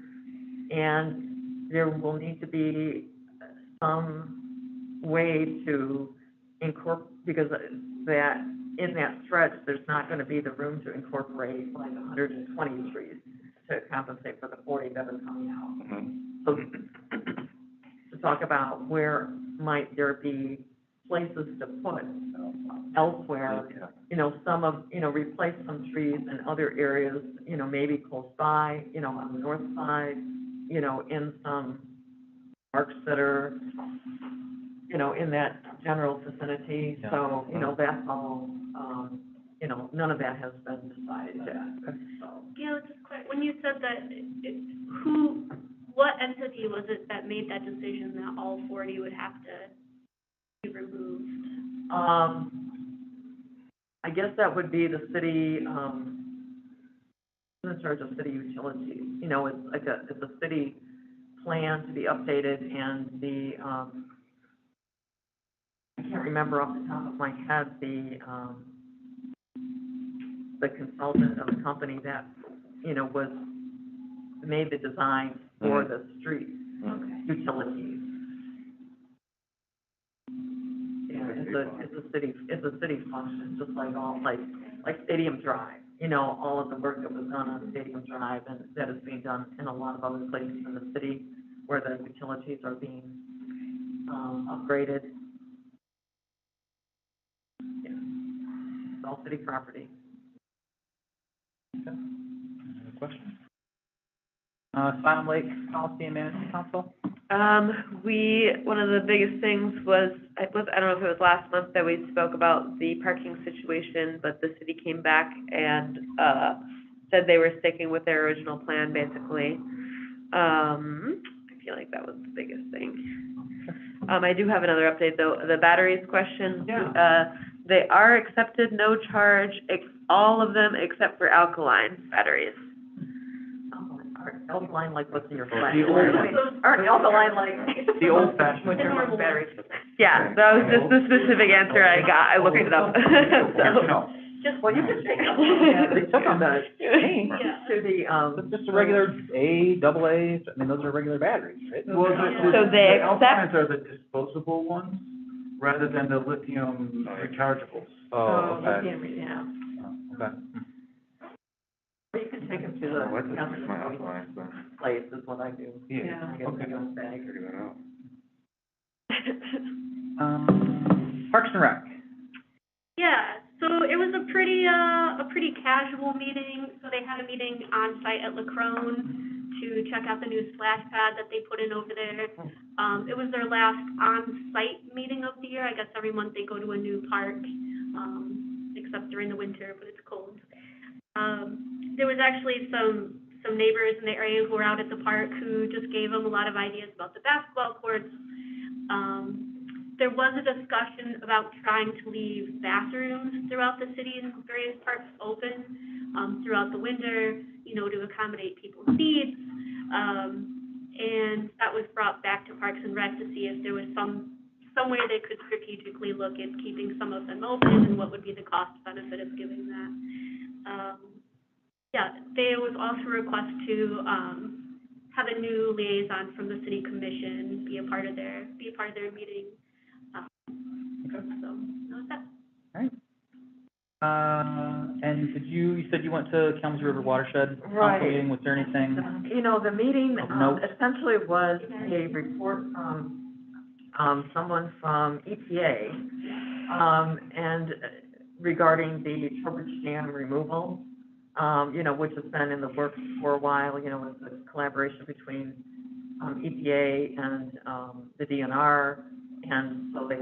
and there will need to be some way to because that, in that stretch, there's not gonna be the room to incorporate like 120 trees to compensate for the 40 that are coming out. So to talk about where might there be places to put elsewhere, some of, replace some trees in other areas, maybe close by, on the north side, in some parks that are, in that general vicinity. Yeah. So, that's all, none of that has been decided yet. So, Gail, just quick, when you said that, what entity was it that made that decision that all 40 would have to be removed? I guess that would be the city, in charge of city utilities. It's a city plan to be updated, and I can't remember off the top of my head the consultant of the company that, made the design for the street utilities. Yeah, it's a city function, just like like Stadium Drive, all of the work that was done on Stadium Drive, and that is being done in a lot of other places in the city where the utilities are being, upgraded. Yeah, it's all city property. Okay. Any other questions? Silent Lake Policy and Management Council? One of the biggest things was, I don't know if it was last month that we spoke about the parking situation, but the city came back and, said they were sticking with their original plan, basically. I feel like that was the biggest thing. I do have another update, though. The batteries question. Yeah. They are accepted, no charge, all of them except for alkaline batteries. Alkaline, like what's in your flat? The old- Aren't alkaline like? The old-fashioned. With your batteries. Yeah, that was just the specific answer I got. I looked it up. So, Well, you can take them. They took on the paint. To the, Just a regular A, double A, those are regular batteries, right? Well, So they the accept- alkalines are the disposable ones rather than the lithium rechargeables. Oh, okay. Yeah. Oh, okay. Or you can take them to the. What's my outline, so. Place is what I do. Yeah. I get them in a bag. Figure that out. Parks and Rec. Yeah, so it was a pretty casual meeting. So they had a meeting on site at LaCrone to check out the new splash pad that they put in over there. It was their last on-site meeting of the year. I guess every month they go to a new park, except during the winter, but it's cold. There was actually some neighbors in the area who were out at the park who just gave them a lot of ideas about the basketball courts. There was a discussion about trying to leave bathrooms throughout the city and various parks open throughout the winter, to accommodate people's needs. And that was brought back to Parks and Rec to see if there was some way they could strategically look at keeping some of them open and what would be the cost benefit of doing that. There was also a request to have a new liaison from the city commission be a part of their meeting. So that was that. All right. And you said you went to Kalamazoo River Watershed Right. Council meeting, was there anything? The meeting, Of note? essentially was a report from, someone from EPA. And regarding the Trowbridge Dam removal, which has been in the works for a while, with the collaboration between EPA and the DNR. And so they,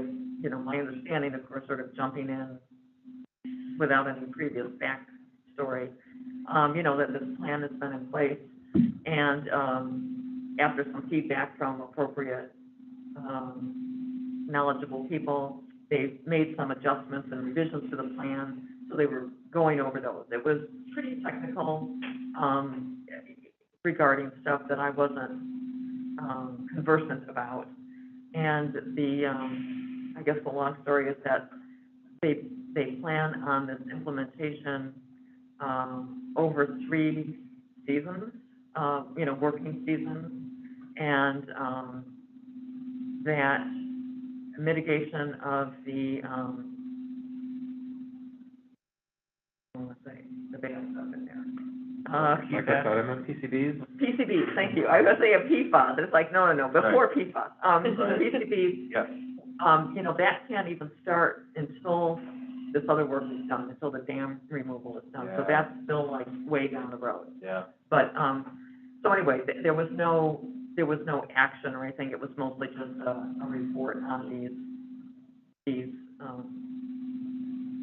my understanding, of course, sort of jumping in without any previous backstory, that this plan has been in place. And after some feedback from appropriate knowledgeable people, they've made some adjustments and revisions to the plan, so they were going over those. It was pretty technical regarding stuff that I wasn't conversant about. And I guess the long story is that they plan on this implementation over 3 seasons, working seasons, and that mitigation of the bad stuff in there. PCBs? PCBs, thank you. I was going to say a PFAS, it's like, no, before PFAS. PCBs, Yes. That can't even start until this other work is done, until the dam removal is done. So that's still like way down the road. Yeah. But, so anyway, there was no action or anything. It was mostly just a report on these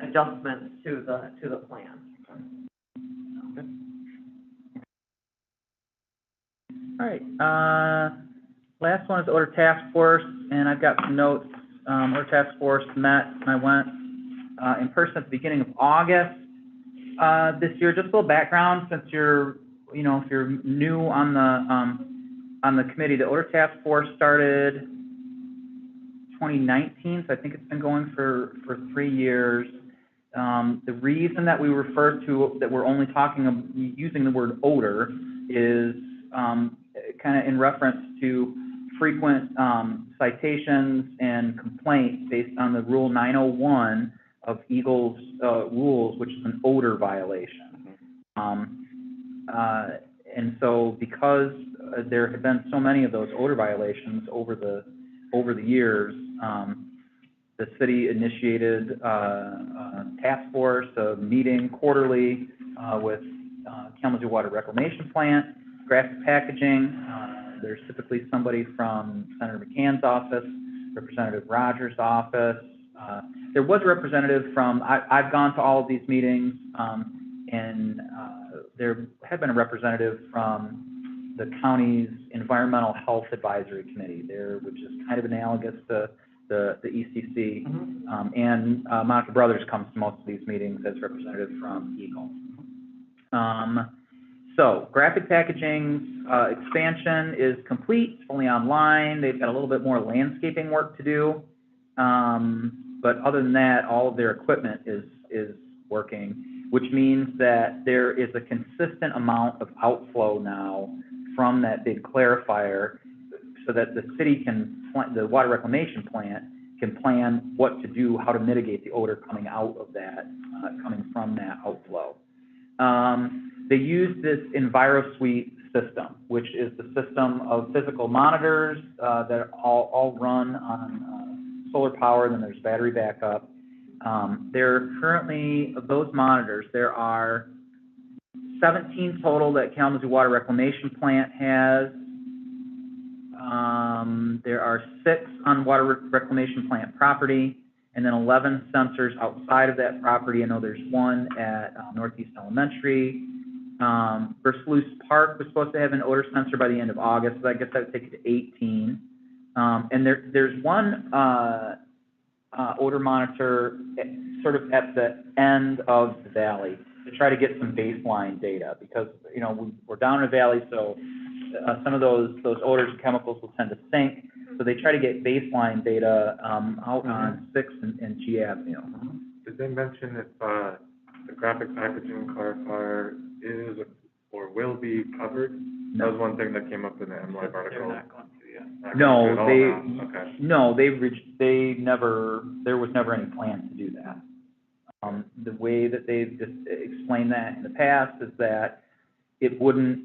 adjustments to the plan. All right, last one is Order Task Force, and I've got some notes. Order Task Force met, and I went in person at the beginning of August this year. Just a little background, since you're, if you're new on the committee, the Order Task Force started 2019, so I think it's been going for 3 years. The reason that we refer to, that we're only using the word odor is kind of in reference to frequent citations and complaints based on the Rule 901 of Eagle's rules, which is an odor violation. And so because there have been so many of those odor violations over the years, the city initiated a task force, a meeting quarterly with Kalamazoo Water Reclamation Plant, graphic packaging. There's typically somebody from Senator McCann's office, Representative Rogers' office. There was a representative from, I've gone to all of these meetings, and there had been a representative from the county's Environmental Health Advisory Committee there, which is kind of analogous to the ECC. And Monica Brothers comes to most of these meetings as representative from Eagle. So graphic packaging's expansion is complete, it's fully online. They've got a little bit more landscaping work to do. But other than that, all of their equipment is working, which means that there is a consistent amount of outflow now from that big clarifier, so that the city can, the water reclamation plant can plan what to do, how to mitigate the odor coming out of that, coming from that outflow. They use this EnviroSuite system, which is the system of physical monitors that all run on solar power, then there's battery backup. There are currently, of those monitors, there are 17 total that Kalamazoo Water Reclamation Plant has. There are 6 on Water Reclamation Plant property, and then 11 sensors outside of that property. I know there's one at Northeast Elementary. Versailles Park was supposed to have an odor sensor by the end of August, so I guess that would take it to 18. And there's one odor monitor sort of at the end of the valley to try to get some baseline data, because we're down in a valley, so some of those odors and chemicals will tend to sink. So they try to get baseline data out on 6th and G Avenue. Did they mention if the graphic packaging clarifier is or will be covered? No. That was one thing that came up in the MLive article. They're not going to yet. Not going to at all now. Okay. No, there was never any plan to do that. The way that they've just explained that in the past is that it wouldn't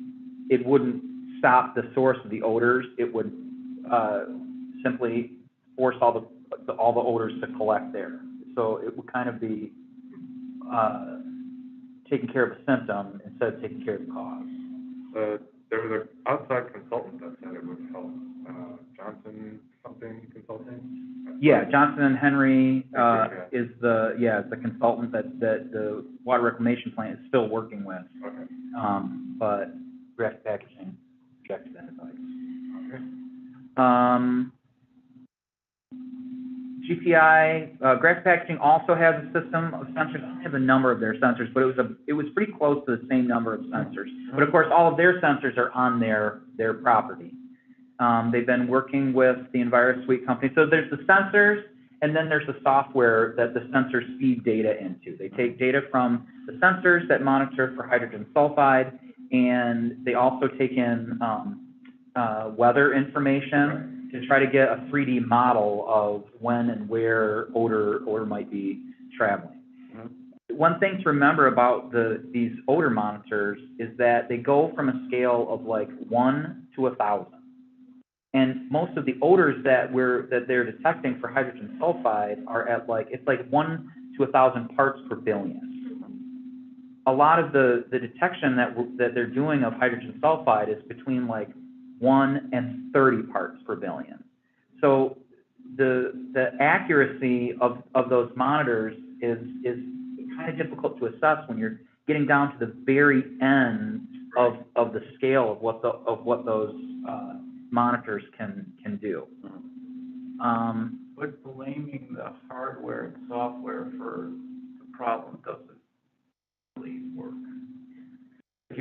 stop the source of the odors. It would simply force all the odors to collect there. So it would kind of be taking care of a symptom instead of taking care of the cause. There was an outside consultant that said it would help, Johnson something consulting? Yeah, Johnson and Henry, is the consultant that the water reclamation plant is still working with. Okay. But graphic packaging rejected that advice. Okay. GPI, graphic packaging also has a system of sensors. I don't have the number of their sensors, but it was pretty close to the same number of sensors. But of course, all of their sensors are on their property. They've been working with the EnviroSuite company. So there's the sensors, and then there's the software that the sensors feed data into. They take data from the sensors that monitor for hydrogen sulfide, and they also take in weather information to try to get a 3D model of when and where odor might be traveling. One thing to remember about these odor monitors is that they go from a scale of like 1 to 1,000. And most of the odors that they're detecting for hydrogen sulfide are at it's like 1 to 1,000 parts per billion. A lot of the detection that they're doing of hydrogen sulfide is between like 1 and 30 parts per billion. So the accuracy of those monitors is kind of difficult to assess when you're getting down to the very end of the scale of what those monitors can do. But blaming the hardware and software for the problem doesn't really work.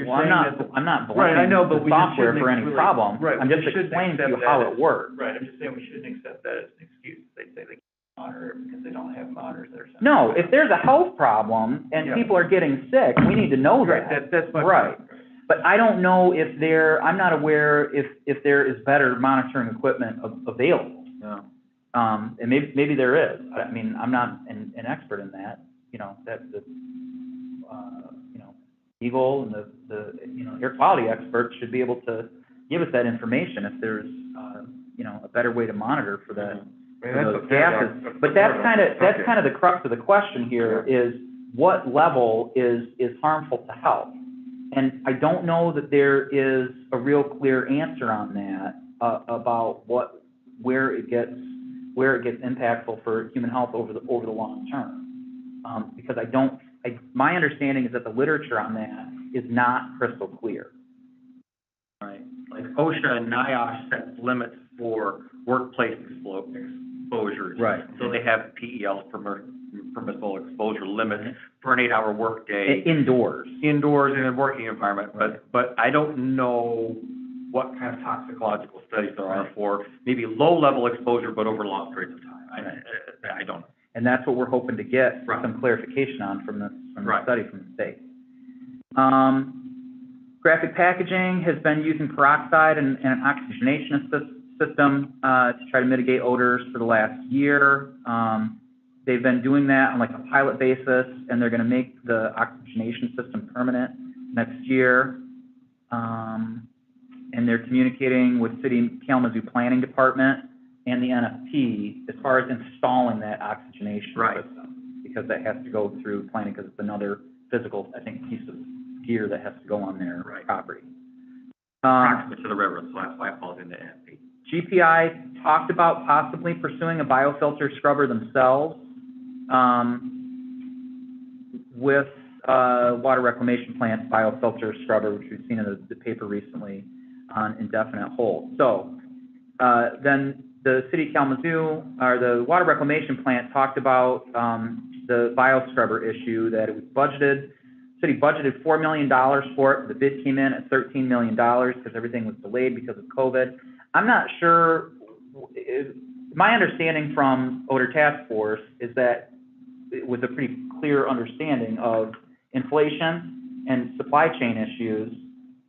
Well, I'm not blaming Right, I know, but the we just software shouldn't for any really- problem. right, I'm we just shouldn't explaining to you accept how that it works. Right, I'm just saying we shouldn't accept that as an excuse. They say they can't monitor it because they don't have monitors that are sensitive. No, if there's a health problem and Yeah. people are getting sick, we need to know Right, that. that's my Right. point. But I don't know I'm not aware if there is better monitoring equipment available. No. And maybe there is. I mean, I'm not an expert in that. Eagle and the air quality experts should be able to give us that information if there's, a better way to monitor for that. I mean, that's those the gases. paradox. But that's kind of the crux of the question here is what level is harmful to health? And I don't know that there is a real clear answer on that, about where it gets impactful for human health over the long term. Because my understanding is that the literature on that is not crystal clear. Right, like OSHA and NIOSH set limits for workplace exposures. Right. So they have PEL's permissible exposure limits for an 8-hour workday. Indoors. Indoors in a working environment, but I don't know what kind of toxicological studies there are for maybe low-level exposure, but over long periods of time. I don't know. And that's what we're hoping to get Right. some clarification on from the Right. study from the state. Graphic packaging has been using peroxide and an oxygenation system to try to mitigate odors for the last year. They've been doing that on like a pilot basis, and they're going to make the oxygenation system permanent next year. And they're communicating with City Kalamazoo Planning Department and the NFP as far as installing that oxygenation system, because that has to go through planning, because it's another physical, I think, piece of gear that has to go on their property. Proximate to the railroad, so that's why it falls into NFP. GPI talked about possibly pursuing a biofilter scrubber themselves, with water reclamation plant's biofilter scrubber, which we've seen in the paper recently, on indefinite hold. So then the City of Kalamazoo, or the water reclamation plant, talked about the bioscrubber issue, that it was budgeted. City budgeted $4 million for it. The bid came in at $13 million because everything was delayed because of COVID. I'm not sure. My understanding from Odor Task Force is that it was a pretty clear understanding of inflation and supply chain issues,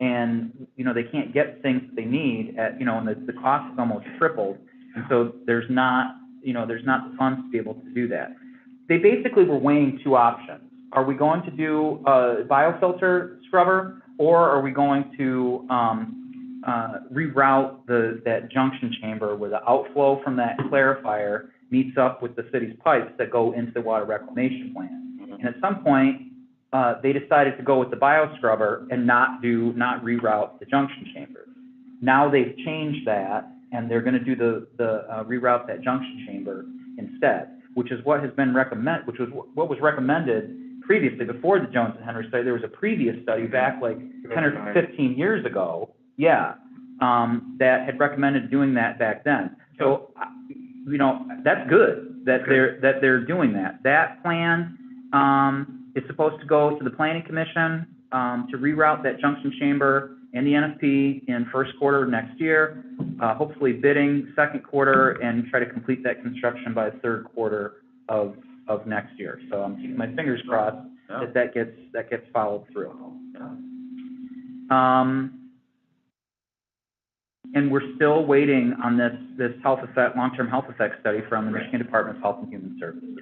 and they can't get things that they need at and the cost has almost tripled, and so there's not the funds to be able to do that. They basically were weighing two options. Are we going to do a biofilter scrubber, or are we going to reroute that junction chamber where the outflow from that clarifier meets up with the city's pipes that go into the water reclamation plant? And at some point, they decided to go with the bioscrubber and not reroute the junction chamber. Now they've changed that, and they're gonna do the reroute that junction chamber instead, which is what has been what was recommended previously, before the Jones and Henry study. There was a previous study back like 10 or 15 years ago, that had recommended doing that back then. So, you know, that's good that they're doing that. That plan, is supposed to go to the planning commission, to reroute that junction chamber and the NFP in first quarter of next year, hopefully bidding second quarter, and try to complete that construction by third quarter of next year. So I'm keeping my fingers crossed that gets followed through. And we're still waiting on this long-term health effect study from the Michigan Department of Health and Human Services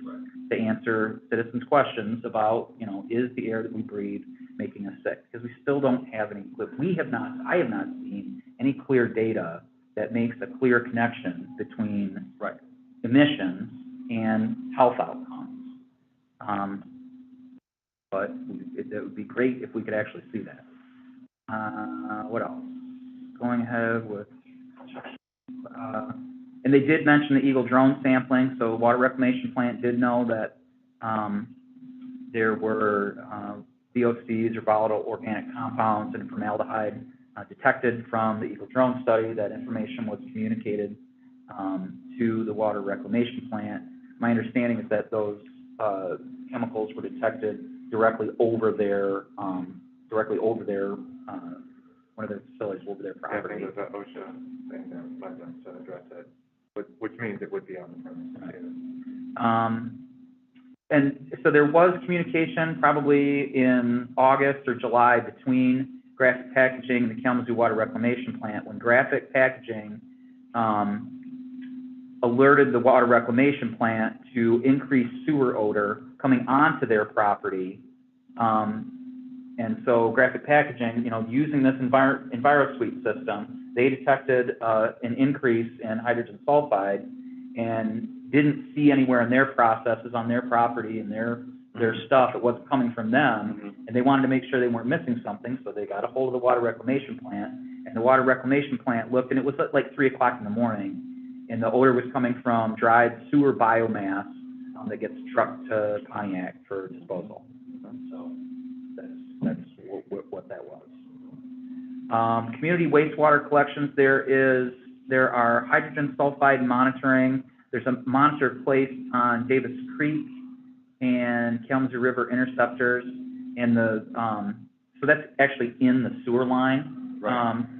to answer citizens' questions about, you know, is the air that we breathe making us sick? Because we still don't have any clear, I have not seen any clear data that makes a clear connection between emissions and health outcomes. But it would be great if we could actually see that. What else? Going ahead with, and they did mention the Eagle drone sampling, so Water Reclamation Plant did know that there were VOCs, or volatile organic compounds, and formaldehyde detected from the Eagle drone study. That information was communicated to the Water Reclamation Plant. My understanding is that those chemicals were detected directly over their one of their facilities, over their property. I think there's an OSHA thing that led them to address it, which means it would be on the premises. And so there was communication probably in August or July between Graphic Packaging and the Kalamazoo Water Reclamation Plant, when Graphic Packaging alerted the Water Reclamation Plant to increased sewer odor coming onto their property. And so Graphic Packaging, you know, using this EnviroSuite system, they detected an increase in hydrogen sulfide, and didn't see anywhere in their processes on their property and their stuff, it wasn't coming from them, and they wanted to make sure they weren't missing something, so they got a hold of the Water Reclamation Plant, and the Water Reclamation Plant looked, and it was at like 3 o'clock in the morning, and the odor was coming from dried sewer biomass that gets trucked to Pontiac for disposal. So that's what that was. Community wastewater collections, there are hydrogen sulfide monitoring. There's a monitor placed on Davis Creek and Kalamazoo River interceptors, and so that's actually in the sewer line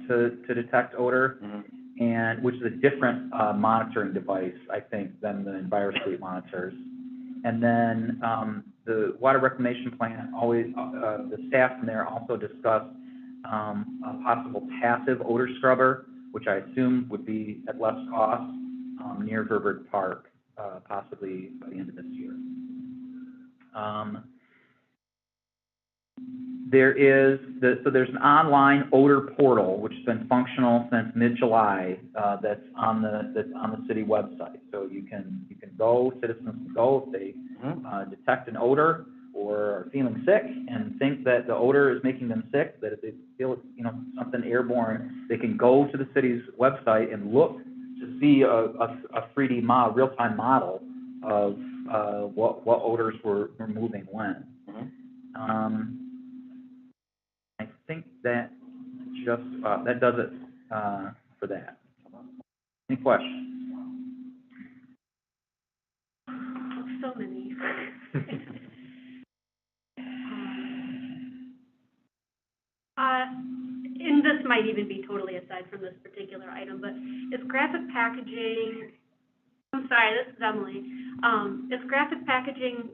to detect odor, and which is a different monitoring device, I think, than the EnviroSuite monitors. And then the Water Reclamation Plant the staff from there also discussed a possible passive odor scrubber, which I assume would be at less cost, near Verberg Park, possibly by the end of this year. There's an online odor portal which has been functional since mid-July, that's on the city website. So you can go, citizens can go if they detect an odor or are feeling sick and think that the odor is making them sick, that if they feel, you know, something airborne, they can go to the city's website and look to see a 3D model, real-time model of what odors were moving when. I think that just that does it for that. Any questions? So many. And this might even be totally aside from this particular item, but is Graphic Packaging, I'm sorry, this is Emily, is Graphic Packaging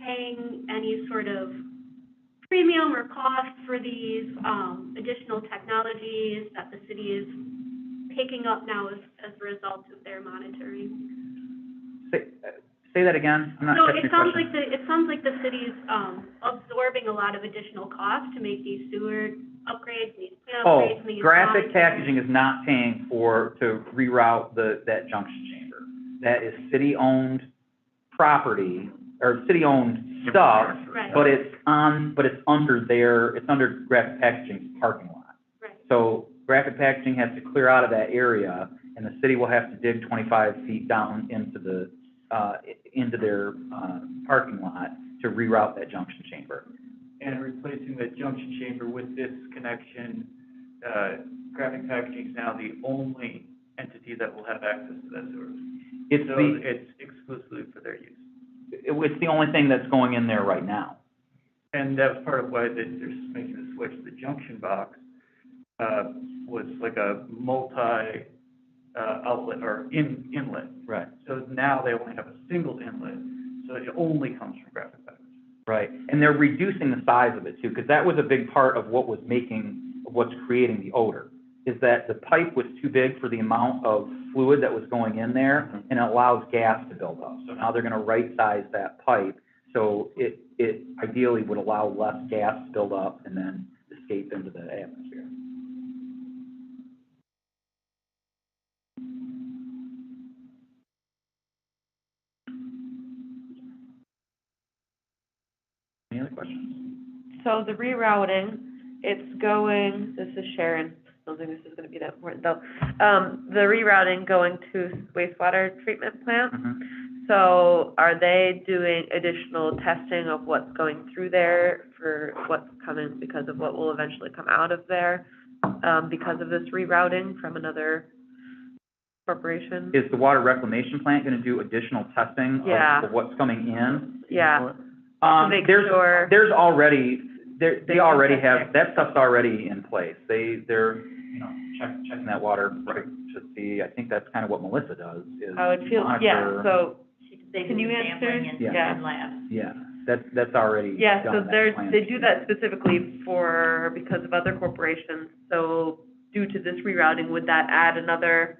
paying any sort of premium or cost for these additional technologies that the city is picking up now as a result of their monitoring? Say that again. I'm not So catching it sounds like the city's absorbing a lot of additional costs to make these sewer upgrades, these plant upgrades, and these Graphic monitoring. Packaging is not paying to reroute that junction chamber. That is city-owned property, or city-owned stuff, Right. but it's under Graphic Packaging's parking lot. Right. So Graphic Packaging has to clear out of that area, and the city will have to dig 25 feet down into their parking lot to reroute that junction chamber. And replacing the junction chamber with this connection, Graphic Packaging is now the only entity that will have access to that sewer. It's exclusively for their use. It's the only thing that's going in there right now. And that was part of why they're making the switch. The junction box, was like a outlet or inlet. Right. So now they only have a single inlet, so it only comes from Graphic Packaging. Right, and they're reducing the size of it too, because that was a big part of what's creating the odor, is that the pipe was too big for the amount of fluid that was going in there, and it allows gas to build up. So now they're gonna right-size that pipe, so it ideally would allow less gas to build up and then escape into the atmosphere. Any other questions? So the rerouting, it's going, this is Sharon, I don't think this is gonna be that important though. The rerouting going to wastewater treatment plant. Mhm. So are they doing additional testing of what's going through there for what's coming, because of what will eventually come out of there, because of this rerouting from another corporation? Is the water reclamation plant gonna do additional testing Yeah. of what's coming in? Yeah. To make sure. They already have, that stuff's already in place. They're, checking that water, right, to see, I think that's kind of what Melissa does, is Oh, it feels, monitor. so, They Can do you answer? sampling in, Yeah. in labs. Yeah, that's already yeah, so done, that plan. they do that specifically because of other corporations. So due to this rerouting, would that add another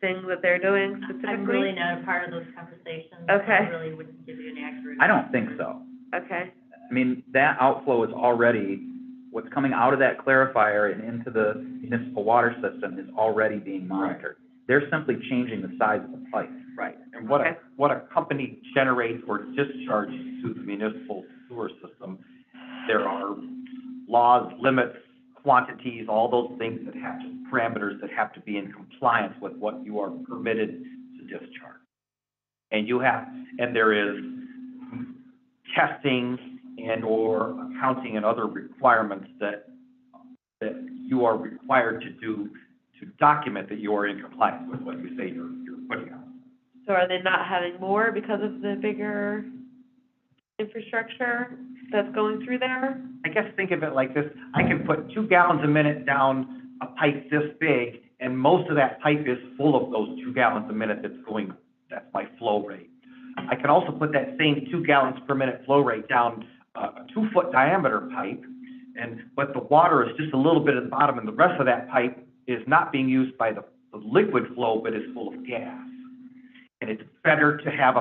thing that they're doing specifically? I'm really not a part of those conversations. Okay. I really wouldn't give you an accurate. I don't think so. Okay, I mean, that outflow is already, what's coming out of that clarifier and into the municipal water system is already being monitored. They're simply changing the size of the pipe. Right, and Okay. what a company generates or discharges to the municipal sewer system, there are laws, limits, quantities, all those things that have to, parameters that have to be in compliance with what you are permitted to discharge. And there is testing and or accounting and other requirements that you are required to do to document that you are in compliance with what you say you're putting out. so are they not having more because of the bigger infrastructure that's going through there? I guess think of it like this, I can put 2 gallons a minute down a pipe this big, and most of that pipe is full of those 2 gallons a minute that's my flow rate. I can also put that same 2 gallons per minute flow rate down a 2-foot diameter pipe, but the water is just a little bit at the bottom, and the rest of that pipe is not being used by the liquid flow, but is full of gas. And it's better to have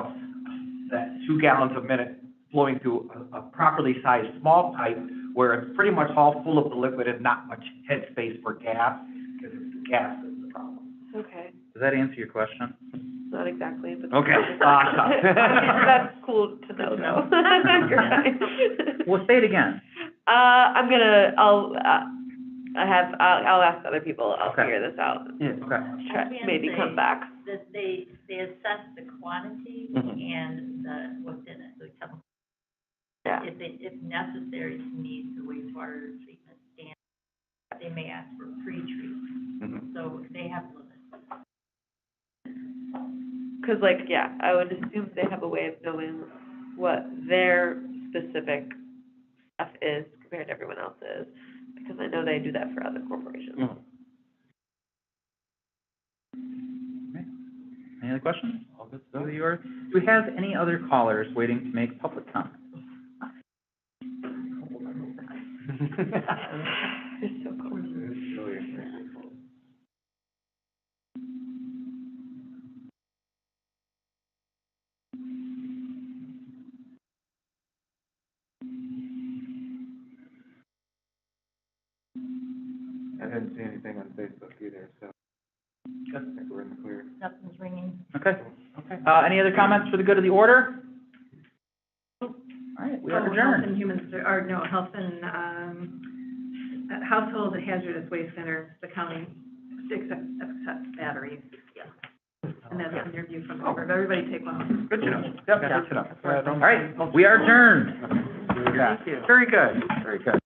that 2 gallons a minute flowing through a properly sized small pipe where it's pretty much all full of the liquid and not much head space for gas, because it's the gas that's the problem. Okay, Does that answer your question? not exactly, but. Okay. That's cool to know though. You're fine. Well, say it again. I'll ask other people, I'll Okay. figure this out, Yeah, okay. try, maybe come back. That they assess the quantity Mhm. and what's in it, the chemical. Yeah. If necessary to meet the wastewater treatment standard, they may ask for pre-treatment, Mhm. so they have limits. Cause I would assume they have a way of knowing what their specific stuff is compared to everyone else's, because I know they do that for other corporations. Mhm. Any other questions? All good, so yours. Do we have any other callers waiting to make public comment? It's so cool. I didn't see anything on Facebook either, so I think we're in the clear. Nothing's ringing. Okay. Any other comments for the good of the order? We are Health adjourned. and Human, or no, Health and, Household Hazardous Waste Center, the county accepts batteries. And that's an interview from the board. Everybody take one. Good to know. Yep, good to know. All right, we are adjourned. Yeah, very good, very good.